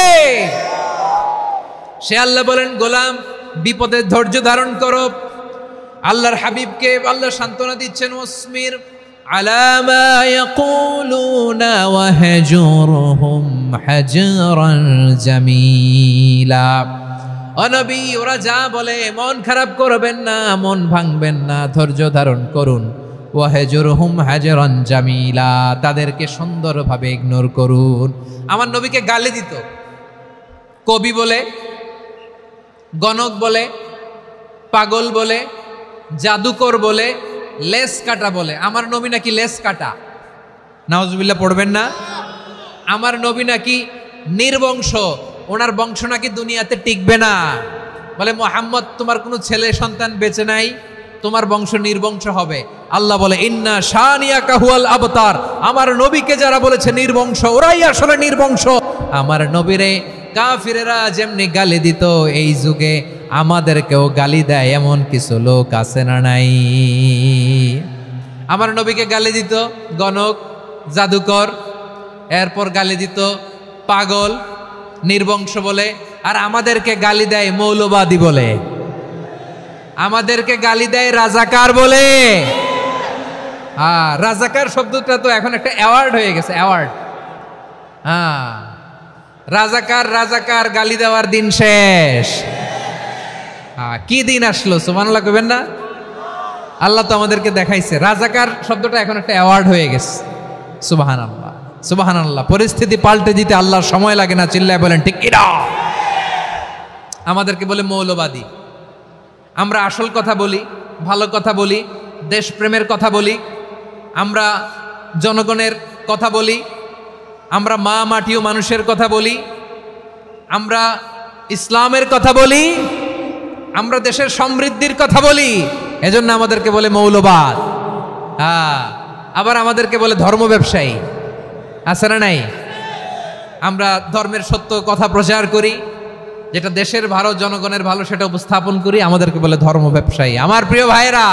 সে আল্লাহ বলেন গোলাম বিপদে ধৈর্য ধারণ করো। আল্লাহর হাবিবকে আল্লাহ সান্ত্বনা দিচ্ছেন, ওয়াসমির আলা মা ইয়াকুলুনা ওয়াহজুরহুম হাজরান জামিলা। ও নবী, ওরা যা বলে মন খারাপ করবেন না, মন ভাঙবেন না, ধৈর্য ধারণ করুন। ওয়াহজুরহুম হাজরান জামিলা, তাদেরকে সুন্দরভাবে ইগনোর করুন। আমার নবীকে গালি দিত কবি বলে, গণক বলে, পাগল বলে, জাদুকর বলে, লেস কাটা বলে। আমার নবী নাকি লেস কাটা, নাউজুবিল্লাহ পড়বেন না। আমার নবী নাকি নির্বংশ, ওনার বংশ নাকি দুনিয়াতে টিকবে না। বলে মুহাম্মদ তোমার কোনো ছেলে সন্তান বেঁচে নাই, তোমার বংশ নির্বংশ হবে। আল্লাহ বলে ইন্না শানিয়াকা হুয়াল আবতার। আমার নবীকে যারা বলেছে নির্বংশ, ওরাই আসলে নির্বংশ। আমার নবীরে কাফিরেরা যেমনি গালি দিত, এই যুগে আমাদেরকেও গালি দেয় এমন কিছু লোক আছে না নাই? আমার নবীকে গালি দিত গণক, জাদুকর, এরপর গালি দিত পাগল, নির্বংশ বলে। আর আমাদেরকে গালি দেয় মৌলবাদী বলে, আমাদেরকে গালি দেয় রাজাকার বলে। রাজাকার শব্দটা তো এখন একটা অ্যাওয়ার্ড হয়ে গেছে, অ্যাওয়ার্ড। রাজাকার রাজাকার গালি দেওয়ার দিন শেষ। কি দিন আসলো, সুবহানাল্লাহ কইবেন না? আল্লাহ তো আমাদেরকে দেখাইছে। রাজাকার শব্দটা এখন একটা অ্যাওয়ার্ড হয়ে গেছে। সুবহানাল্লাহ, সুবহানাল্লাহ। পরিস্থিতি পাল্টে দিতে আল্লাহর সময় লাগে না, চিল্লায় বলেন ঠিক কি না? আমাদেরকে বলে মৌলবাদী। আমরা আসল কথা বলি, ভালো কথা বলি, দেশপ্রেমের কথা বলি, আমরা জনগণের কথা বলি, আমরা মা মাটি ও মানুষের কথা বলি, আমরা ইসলামের কথা বলি, আমরা দেশের সমৃদ্ধির কথা বলি। এজন্য আমাদেরকে বলে মৌলবাদ। আবার আমাদেরকে বলে ধর্ম ব্যবসায়ী, আছে না নাই? আমরা ধর্মের সত্য কথা প্রচার করি, যেটা দেশের ভালো, জনগণের ভালো, সেটা উপস্থাপন করি, আমাদেরকে বলে ধর্ম ব্যবসায়ী। আমার প্রিয় ভাইরা,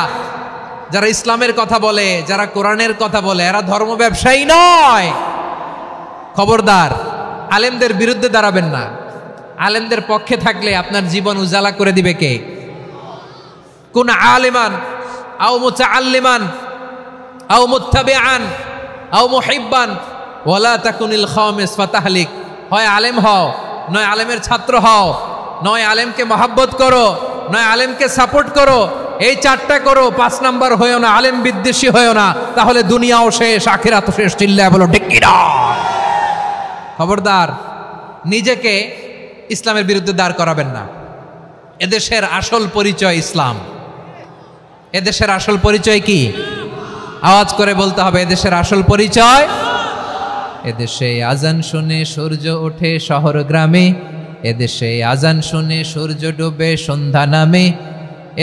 যারা ইসলামের কথা বলে, যারা কোরআনের কথা বলে, এরা ধর্ম ব্যবসায়ী নয়। খবরদার, আলেমদের বিরুদ্ধে দাঁড়াবেন না। আলেমদের পক্ষে থাকলে আপনার জীবন উজালা করে দিবে কে? কোন আলেমান আও মুতাআল্লিমান আও মুত্তাবিআন আও মুহিব্বান ওয়ালা তাকুনিল খামিস ফাতাহলিক। হয় আলেম হও, নয় আলেমের ছাত্র হও, নয় আলেমকে মহাব্বত করো, নয় আলেমকে সাপোর্ট করো। এই 4টা করো, 5 নাম্বার হয়েও না, আলেম বিদ্বেষী হয়েও না, তাহলে দুনিয়াও শেষ, আখিরাতও শেষ। চিল্লায় বলো ঠিক কিনা? খবরদার, নিজেকে ইসলামের বিরুদ্ধে দাঁড় করাবেন না। এদেশের আসল পরিচয় ইসলাম। এদেশের আসল পরিচয় কি? আওয়াজ করে বলতে হবে, এদেশের আসল পরিচয়। এদেশে আজান শুনে সূর্য ওঠে শহর গ্রামে, এদেশে আজান শুনে সূর্য ডুবে সন্ধ্যা নামে,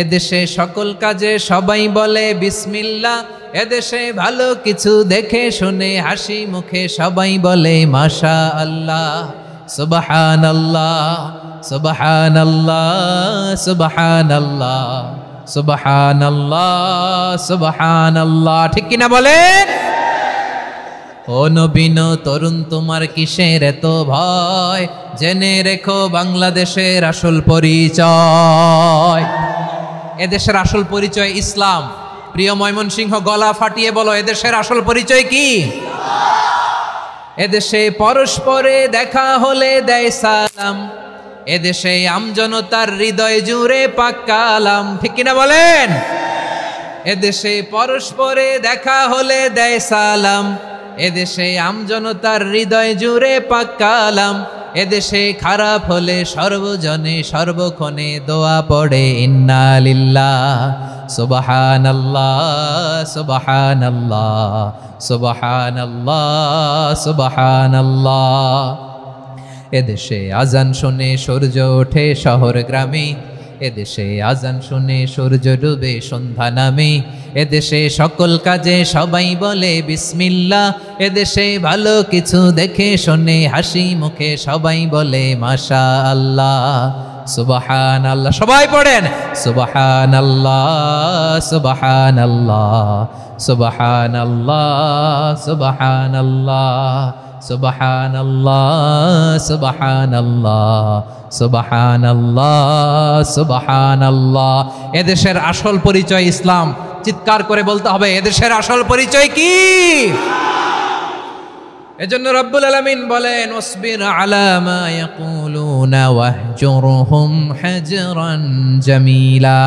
এদেশে সকল কাজে সবাই বলে বিসমিল্লাহ, এদেশে ভালো কিছু দেখে শুনে হাসি মুখে সবাই বলে মাশা আল্লাহ, সুবহানাল্লাহ সুবহানাল্লাহ সুবহানাল্লাহ সুবহানাল্লাহ সুবহানাল্লাহ। ঠিক কিনা বলেন? ও নবীন তরুণ, তোমার কিসের এত ভয়? জেনে রেখো বাংলাদেশের আসল পরিচয়। এদেশের আসল পরিচয় ইসলাম। প্রিয় ময়মনসিংহ, গলা ফাটিয়ে বলো, এদেশের আসল পরিচয় কি? এদেশে পরস্পরে দেখা হলে দেয় সালাম, এদেশে আমজনতার হৃদয় জুড়ে পাক কালাম। ঠিক কিনা বলেন? এদেশে পরস্পরে দেখা হলে দেয় সালাম, এদেশে আমজনতার হৃদয় জুড়ে পাক কালাম, এদেশে খারাপ হলে সর্বজনে সর্বক্ষণে দোয়া পড়ে ইন্না লিল্লাহ সুবহানাল্লাহ সুবহানাল্লাহ সুবহানাল্লাহ সুবহানাল্লাহ। এদেশে আজান শুনে সূর্য ওঠে শহর গ্রামে, এদেশে আজান শুনে সূর্য ডুবে সন্ধ্যা নামে, এদেশে সকল কাজে সবাই বলে বিসমিল্লাহ, এদেশে ভালো কিছু দেখে শুনে হাসি মুখে সবাই বলে মাশা আল্লাহ সুবহানাল্লাহ। সবাই পড়েন সুবহানাল্লাহ সুবহানাল্লাহ সুবহানাল্লাহ সুবহানাল্লাহ সুবহানাল্লাহ সুবহানাল্লাহ সুবহানাল্লাহ সুবহানাল্লাহ। এদেশের আসল পরিচয় ইসলাম। চিৎকার করে বলতে হবে, এদেশের আসল পরিচয় কি? এজন্য রব্বুল আলামিন বলেন, ওয়াসবির আলা মা ইয়াকুলুনা ওয়াহজুরহুম হাজরান জামিলা।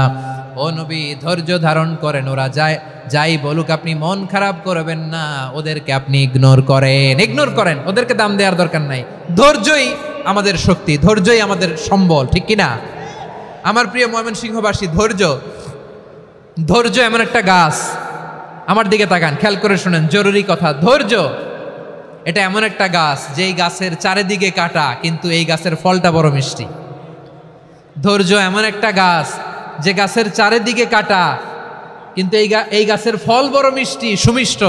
ও নবী, ধৈর্য ধারণ করেন, ওরা যাই বলুক আপনি মন খারাপ করবেন না, ওদেরকে আপনি ইগনোর করেন, ওদেরকে দাম দেওয়ার দরকার নাই। ধৈর্যই আমাদের শক্তি, ধৈর্যই আমাদের সম্বল। ঠিক কিনা? আমার প্রিয় ময়মনসিংহবাসী, ধৈর্য এমন একটা গাছ। আমার দিকে তাকান, খেয়াল করে শুনেন, জরুরি কথা। ধৈর্য এটা এমন একটা গাছ, যেই গাছের চারিদিকে কাটা, কিন্তু এই গাছের ফলটা বড় মিষ্টি। ধৈর্য এমন একটা গাছ, যে গাছের চারিদিকে কাটা, কিন্তু এই গাছের ফল বড় মিষ্টি, সুমিষ্ট।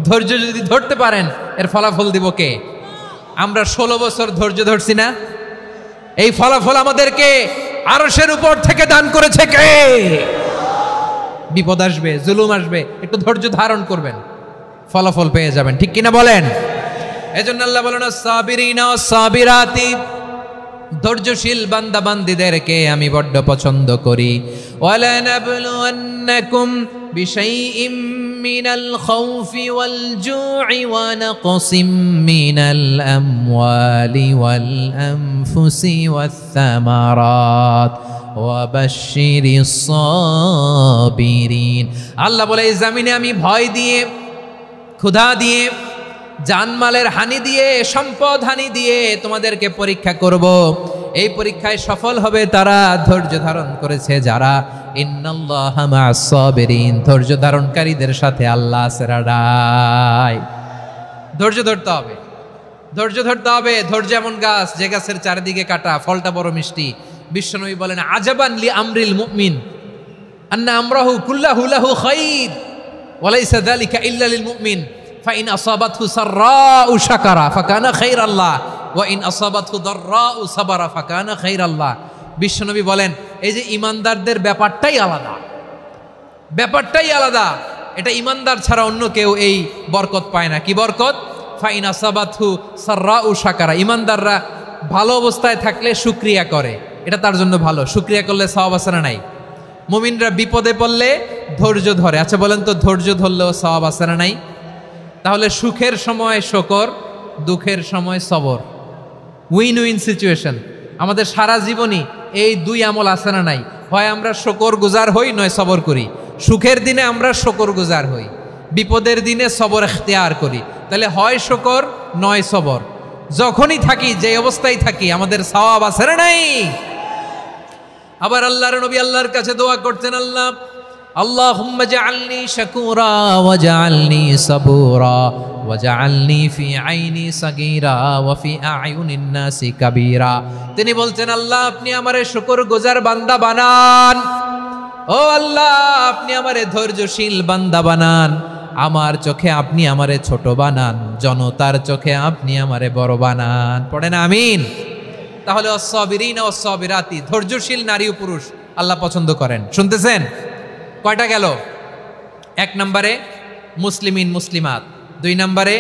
ধৈর্য যদি ধরতে পারেন, এর ফলাফল দিব কে? আমরা 16 বছর ধৈর্য ধরছি না? এই ফলাফল আমাদেরকে আরশের উপর থেকে দান করেছে কে? বিপদ আসবে, জুলুম আসবে, একটু ধৈর্য ধারণ করবেন, ফলাফল পেয়ে যাবেন। ঠিক কিনা বলেন? এজন্য আল্লাহ বলেন, সাবিরিনা সাবিরাতি, ধৈর্যশীল বান্দা বান্দীদেরকে আমি বড্ড পছন্দ করি। ওয়ালা নাবলুয়ান্নাকুম বিশাইইম মিনাল খাউফি ওয়াল জু'i ওয়া নাকসিম মিনাল আমওয়ালি ওয়াল আনফুসি ওয়াস সামারাত ওয়া বাশশিরিস সাবিরিন। আল্লাহ বলে, এই জমিনে আমি ভয় দিয়ে, ক্ষুধা দিয়ে, জানমালের হানি দিয়ে, সম্পদ হানি দিয়ে তোমাদেরকে পরীক্ষা করব। এই পরীক্ষায় সফল হবে তারা, ধৈর্য ধারণ করেছে যারা। ইন্নাল্লাহা মা'আস সাবিরিন, ধৈর্য ধারণকারীদের সাথে আল্লাহ আছে। ধৈর্য ধরতে হবে, ধৈর্য ধরতে হবে। ধৈর্য এমন গাছ, যে গাছের চারিদিকে কাটা, ফলটা বড় মিষ্টি। বিশ্বনবী বলেন, আজাবান লি আমরিল মুমিন আন্না আমরাহু কুল্লাহু লাহু খাইর ওয়া লাইসা যালিকা ইল্লা লিল মুমিন ফাইন আসাবাতহু সাররাউ শাকারা ফাকানা খাইরাল্লাহ ওয়া ইন আসাবাতহু দাররাউ সাবারা ফাকানা খাইরাল্লাহ। বিশ্বনবী বলেন, এই যে ইমানদারদের ব্যাপারটাই আলাদা, ব্যাপারটাই আলাদা। এটা ইমানদার ছাড়া অন্য কেউ এই বরকত পায় না। কি বরকত? ফাইন আসাবাতহু সাররাউ শাকারা। ইমানদাররা ভালো অবস্থায় থাকলে শুকরিয়া করে, এটা তার জন্য ভালো। শুকরিয়া করলে সওয়াব আছে না নাই? মুমিনরা বিপদে পড়লে ধৈর্য ধরে। আচ্ছা বলেন তো, ধৈর্য ধরলেও সওয়াব আছে না নাই? তাহলে সুখের সময় শুকর, দুঃখের সময় সবর, উইন উইন সিচুয়েশন। আমাদের সারা জীবনই এই দুই আমল আছে না নাই? হয় আমরা শুকর গুজার হই, নয় সবর করি। সুখের দিনে আমরা শুকর গুজার হই, বিপদের দিনে সবর ইখতিয়ার করি। তাহলে হয় শুকর নয় সবর। যখনই থাকি, যে অবস্থায় থাকি, আমাদের সওয়াব আছে না নাই? আবার আল্লাহর নবী আল্লাহর কাছে দোয়া করতেন, আল্লাহুম্মা জাআলনি শাকুরা ওয়া জাআলনি সাবুরা ওয়া জাআলনি ফি আইনি সাগীরা ওয়া ফি আ'য়ুনিন নাসি কাবীরা। তিনি বলতেন, আল্লাহ আপনি আমারে শুকরগুজার বান্দা বানান, ও আল্লাহ আপনি আমারে ধৈর্যশীল বান্দা বানান, আমার চোখে আপনি আমারে ছোট বানান, জনতার চোখে আপনি আমারে বড় বানান। পড়েন আমিন। তাহলে অস-সাবিরিন ও সাবিরাতি, ধৈর্যশীল নারী ও পুরুষ আল্লাহ পছন্দ করেন। শুনতেছেন? কয়টা গেল? 1 নম্বরে মুসলিমিন মুসলিমাত, 2 নম্বরে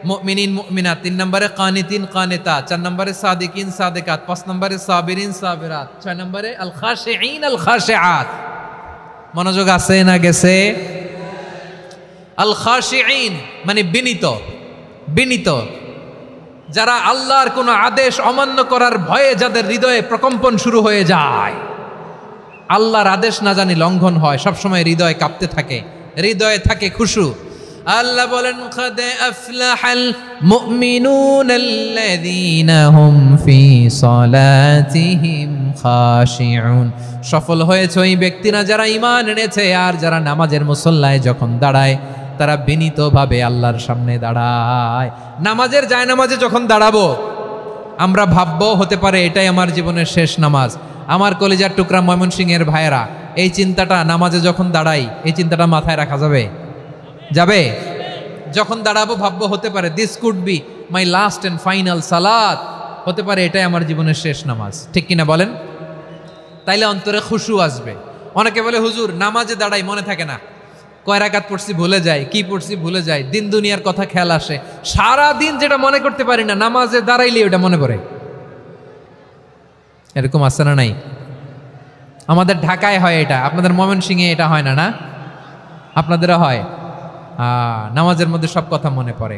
মুমিনিন মুমিনাত, 3 নম্বরে কানিতিন কানিতাত, 4 নম্বরে সাদিকিন সাদিকাত, 5 নম্বরে সাবিরিন সাবিরাত, 6 নম্বরে আল খাশিঈন আল খাশিআত। মনোযোগ আছে না গেছে? আল খাশিঈন মানে বিনীত, বিনীত, যারা আল্লাহর কোনো আদেশ অমান্য করার ভয়ে যাদের হৃদয়ে প্রকম্পন শুরু হয়ে যায়, আল্লাহর আদেশ না জানি লঙ্ঘন হয়, সবসময় হৃদয় কাঁপতে থাকে, হৃদয়ে থাকে খুশু। আল্লাহ বলেন, কাদ আফলাহাল মুমিনুনাল্লাযীনা হুম ফি সালাতিহিম খাশিউন। সফল হয়েছে ওই ব্যক্তিরা যারা ঈমান এনেছে আর যারা নামাজের মুসল্লায় যখন দাঁড়ায় তারা বিনীতভাবে আল্লাহর সামনে দাঁড়ায়। নামাজের জায়নামাজে যখন দাঁড়াবো আমরা ভাববো হতে পারে এটাই আমার জীবনের শেষ নামাজ। আমার কলিজার টুকরা ময়মনসিংহের ভাইয়েরা, এই চিন্তাটা নামাজে যখন দাঁড়াই, এই চিন্তাটা মাথায় রাখা যাবে? যাবে? যখন দাঁড়াবো ভাববো হতে পারে this could be my last and final সালাত, হতে পারে এটাই আমার জীবনের শেষ নামাজ। ঠিক কিনা বলেন? তাইলে অন্তরে খুশু আসবে। অনেকে বলে হুজুর নামাজে দাঁড়াই মনে থাকে না, কয় রাকাত পড়ছি ভুলে যায়, কি পড়ছি ভুলে যায়, দিন দুনিয়ার কথা খেয়াল আসে, সারা দিন যেটা মনে করতে পারি না নামাজে দাঁড়াইলে ওটা মনে পড়ে। এরকম আছে না নাই? আমাদের ঢাকায় হয় এটা, আপনাদের ময়মনসিংহে এটা হয় না? না আপনাদেরও হয়? নামাজের মধ্যে সব কথা মনে পড়ে।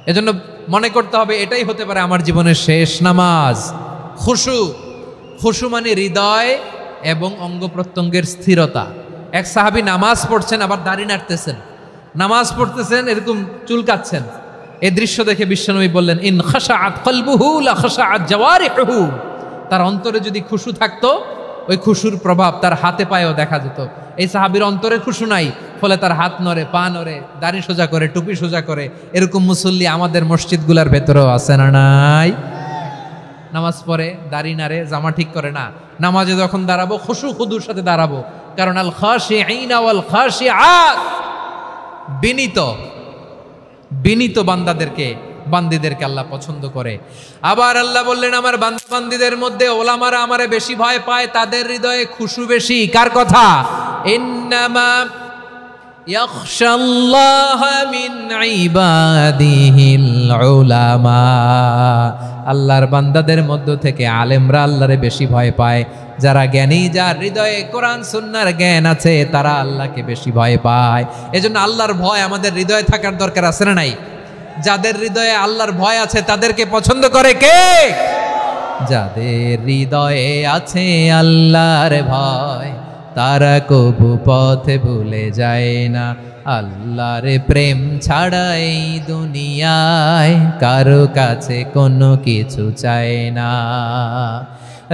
এজন্য মনে করতে হবে এটাই হতে পারে আমার জীবনের শেষ নামাজ। খুশু, খুশু মানে হৃদয় এবং অঙ্গ প্রত্যঙ্গের স্থিরতা। এক সাহাবী নামাজ পড়ছেন আবার দাড়ি নাড়তেছেন, নামাজ পড়তেছেন এরকম চুলকাচ্ছেন। এই দৃশ্য দেখে বিশ্বনবী বললেন, ইন খাশাআত কলবুহু লা খাশাআত জাওয়ারিহুহু। তার অন্তরে যদি খুশু থাকতো, ওই খুশুর প্রভাব তার হাতে পায়েও দেখা যেত। এই সাহাবীর অন্তরে খুশু নাই, ফলে তার হাত নড়ে, পা নড়ে, দাড়ি সোজা করে, টুপি সোজা করে। এরকম মুসল্লি আমাদের মসজিদগুলোর ভেতরেও আছে না নাই? নামাজ পড়ে, দাড়ি নাড়ে, জামা ঠিক করে না। নামাজে যখন দাঁড়াবো খুশু খুদুর সাথে দাঁড়াবো, কারণ আল খাশিঈনা ওয়াল খাশিআত, বিনীত, বিনীত বান্দীদেরকে আল্লাহ পছন্দ করে। আবার আল্লাহ বললেন, আমার বান্দীদের মধ্যে ওলামারা আমারে বেশি ভয় পায়, তাদের হৃদয়ে খুশু বেশি। কার কথা? ইন্নামা ইয়াখশাল্লাহা মিন ইবাদিহিল উলামা। আল্লাহর বান্দাদের মধ্য থেকে আলেমরা আল্লাহরে বেশি ভয় পায়। যারা জ্ঞানী, যার হৃদয়ে কোরআন সুন্নাহর জ্ঞান আছে, তারা আল্লাহকে বেশি ভয় পায়। এজন্য আল্লাহর ভয় আমাদের হৃদয়ে থাকার দরকার আছে না নাই? যাদের হৃদয়ে আল্লাহর ভয় আছে তাদেরকে পছন্দ করে কে? যাদের হৃদয়ে আছে আল্লাহর ভয়, তারা কবু পথে ভুলে যায় না। আল্লাহর প্রেম ছাড়া এই দুনিয়ায় কারো কাছে কোনো কিছু চায় না।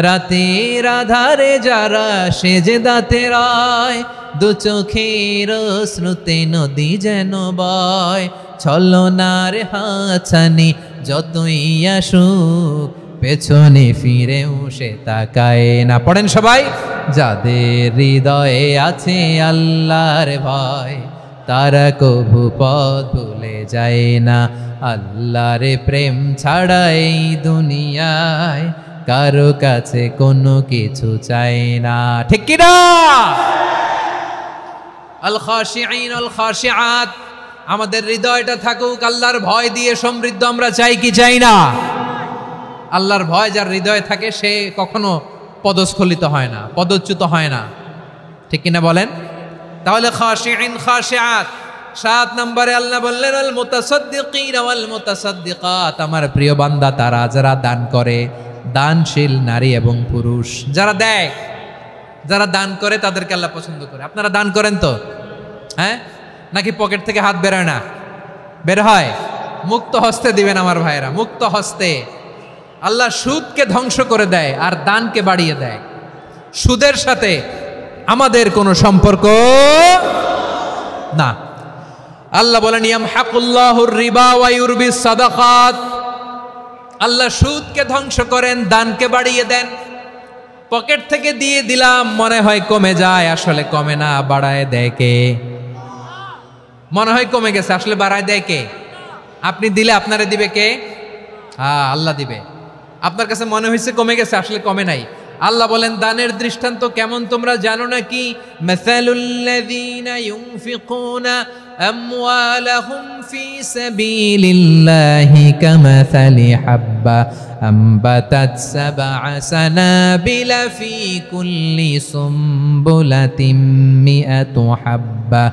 রাতের আধারে যারা সেজদাতে রয়, দু চোখের শ্রুতে নদী যেন বয়। ছলনার হাতছানি যতই আসুক, পেছনে ফিরেও সে তাকায় না। পড়েন সবাই। যাদের হৃদয়ে আছে আল্লাহর ভয়, তারা কবু পথ ভুলে যায় না। আল্লাহর প্রেম ছাড়া এই দুনিয়ায় কারো কাছে কোনো কিছু চাই না। ঠিক কি না? আল খাশিঈন আল খাশিআত, আমাদের হৃদয়টা থাকুক আল্লাহর ভয় দিয়ে সমৃদ্ধ। আমরা চাই কি চাই না? আল্লাহর ভয় যার হৃদয়ে থাকে সে কখনো পদস্খলিত হয় না, পদচ্যুত হয় না। ঠিক কিনা বলেন? তাহলে খাশিঈন খাশিআত। 7 নম্বরে আল্লাহ বললেন, আল মুতাসাদ্দিকিন ওয়াল মুতাসাদ্দিকাত, আমার প্রিয় বান্দা তারা যারা দান করে। দানশীল নারী এবং পুরুষ। যারা দেয়, যারা দান করে তাদেরকে আল্লাহ পছন্দ করে। আপনারা দান করেন তো? হ্যাঁ, নাকি পকেট থেকে হাত বেরোয় না? বের হয়। মুক্ত হস্তে দিবেন আমার ভাইয়েরা, মুক্ত হস্তে। আল্লাহ সুদকে ধ্বংস করে দেয় আর দানকে বাড়িয়ে দেয়। সুদের সাথে আমাদের কোনো সম্পর্ক না। আল্লাহ বলেন ইয়ামহাকুল্লাহুর রিবা ওয়া ইউরবিস সাদাকাত। আল্লাহ সুদকে ধ্বংস করেন, দানকে বাড়িয়ে দেন। পকেট থেকে দিয়ে দিলাম, মনে হয় কমে যায়, আসলে কমে না, বাড়ায় দেয় কে? মনে হয় কমে গেছে, আসলে বাড়ায় দেয় কে? আপনি দিলে আপনারে দিবে কে? হ্যাঁ, আল্লাহ দিবে। আপনার কাছে মনে হয়েছে কমে গেছে, আসলে কমে নাই। আল্লাহ বলেন দানের দৃষ্টান্ত কেমন তোমরা জানো নাকি? মাসালুল্লাযীনা ইউনফিকুনা আমওয়ালাহুম ফি সাবিলিল্লাহি কামাসালি হাব্বা আমবাতাত সাবআ সানাবিলা ফি কুল্লি সুমবুলাতিন মিআতু হাব্বা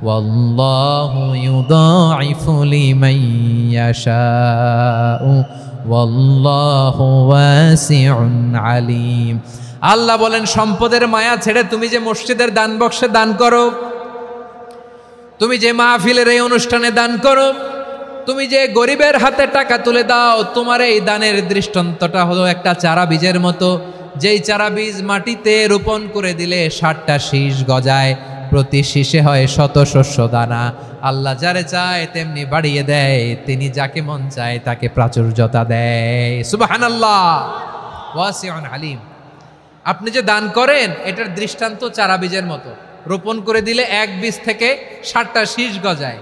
ওয়াল্লাহু ইউদাঈফু লিমান ইয়াশাউ ওয়াল্লাহু ওয়াসিউন আলিম। আল্লাহ বলেন সম্পদের মায়া ছেড়ে তুমি যে মসজিদের দান বক্সে দান করো, তুমি যে মাহফিলের এই অনুষ্ঠানে দান করো, তুমি যে গরিবের হাতে টাকা তুলে দাও, তোমার এই দানের দৃষ্টান্তটা হলো একটা চারা বীজের মতো। যেই চারা বীজ মাটিতে রোপণ করে দিলে 60টা শীষ গজায়, প্রতি শীষে হয় শত শস্য দানা। আল্লাহ যারে চায় তেমনি বাড়িয়ে দেয়, তিনি যাকে মন চায় তাকে প্রাচুর্যতা দেয়। সুবহানাল্লাহ, ওয়াসিউন আলিম। আপনি যে দান করেন এটার দৃষ্টান্ত চারা বীজের মতো, রোপণ করে দিলে এক বীজ থেকে 60টা শীষ গজায়।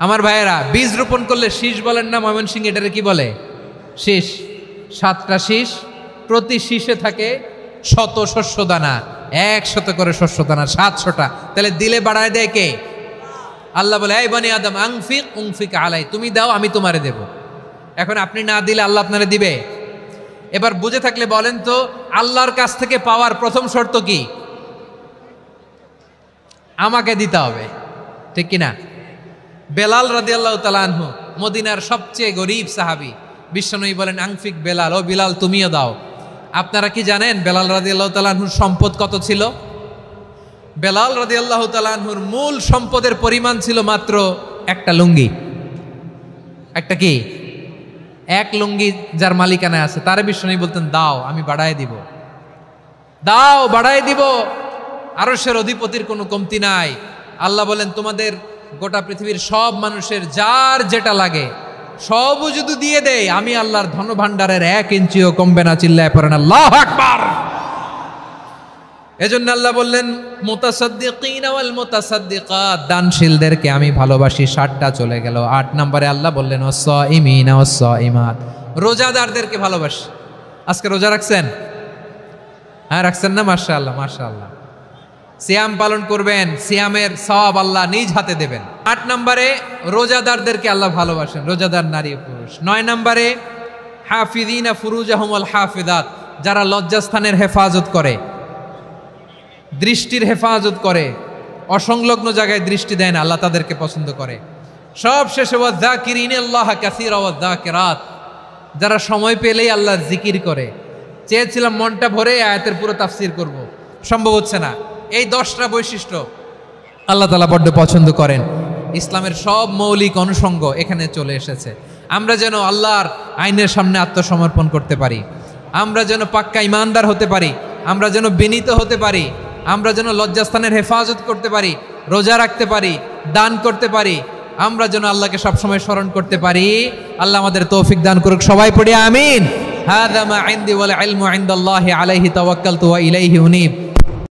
আমার ভাইয়েরা, বীজ রোপণ করলে শীষ বলেন না ময়মনসিংহ, এটারে কি বলে? শীষ। 7টা শীষ, প্রতি শীষে থাকে শত শস্য দানা, 100 করে শস্য দানা, 700টা। তাহলে দিলে বাড়ায় দেয় কে? আল্লাহ বলে এই বনি আদম আনফিক উনফিক আলাই, তুমি দাও আমি তোমারে দেব। এখন আপনি না দিলে আল্লাহ আপনারে দিবে? এবার বুঝে থাকলে বলেন তো, আল্লাহর কাছ থেকে পাওয়ার প্রথম শর্ত কি? আমাকে দিতে হবে, ঠিক কিনা? বেলাল রাদিয়াল্লাহু তাআলা আনহু, মদিনার সবচেয়ে গরীব সাহাবী, বিশ্বনবী বলেন আনফিক বেলাল, ও বিলাল তুমিও দাও। আপনারা কি জানেন বেলাল রাদিয়াল্লাহু তাআলা আনহুর সম্পদ কত ছিল? বেলাল রাদিয়াল্লাহু তাআলা আনহুর মূল সম্পদের পরিমাণ ছিল মাত্র একটা লুঙ্গি। একটা কি? এক লুঙ্গি যার মালিকানায় আছে, তার বিশ্বনবী বলতেন দাও আমি বাড়ায় দিব, দাও বাড়ায় দিব। আরশের অধিপতির কোনো কমতি নাই। আল্লাহ বলেন তোমাদের গোটা পৃথিবীর সব মানুষের যার যেটা লাগে সবও যদি দিয়ে দেয়, আমি আল্লাহর ধনভাণ্ডারের 1 ইঞ্চিও কমবে না। চিল্লায় পড়েন আল্লাহু আকবার। এজন্য আল্লাহ বললেন মুতাসাদ্দিকিন ওয়াল মুতাসাদ্দিকাত, দানশীলদেরকে আমি ভালোবাসি। 60টা চলে গেল। 8 নম্বরে আল্লাহ বললেন ওয়াস-সাইমিন ওয়াস-সাইমাত, রোজাদারদেরকে ভালোবাসি। আজকে রোজা রাখছেন? হ্যাঁ রাখছেন না? মাশাআল্লাহ মাশাআল্লাহ। সিয়াম পালন করবেন, সিয়ামের সওয়াব আল্লাহ নিজ হাতে দেবেন। 8 নম্বরে রোজাদারদেরকে আল্লাহ ভালোবাসেন, রোজাদার নারী ও পুরুষ। 9 নম্বরে হাফিযিনা ফুরুজাহুম ওয়াল হাফিযাত, যারা লজ্জাস্থানের হেফাজত করে, দৃষ্টির হেফাজত করে, অসংলগ্ন জায়গায় দৃষ্টি দেয় না, আল্লাহ তাদেরকে পছন্দ করে। সব শেষে ওয়াযাকিরিনাল্লাহ কাসীরা ওয়াযাকিরাত, যারা সময় পেলেই আল্লাহর জিকির করে। চেয়েছিলাম মনটা ভরে আয়াতের পুরো তাফসীর করব, সম্ভব হচ্ছে না। এই 10টা বৈশিষ্ট্য আল্লাহ তাআলা বড্ড পছন্দ করেন। ইসলামের সব মৌলিক অনুষঙ্গ এখানে চলে এসেছে। আমরা যেন আল্লাহর আইনের সামনে আত্মসমর্পণ করতে পারি, আমরা যেন পাক্কা ইমানদার হতে পারি, আমরা যেন বিনীত হতে পারি, আমরা যেন লজ্জাস্থানের হেফাজত করতে পারি, রোজা রাখতে পারি, দান করতে পারি, আমরা যেন আল্লাহকে সবসময় স্মরণ করতে পারি। আল্লাহ আমাদের তৌফিক দান করুক। সবাই পড়ি আমিন। হাযা মা ইনদি ওয়াল ইলমু ইনদাল্লাহি আলাইহি তাওয়াক্কালতু ওয়া ইলাইহি উনীব।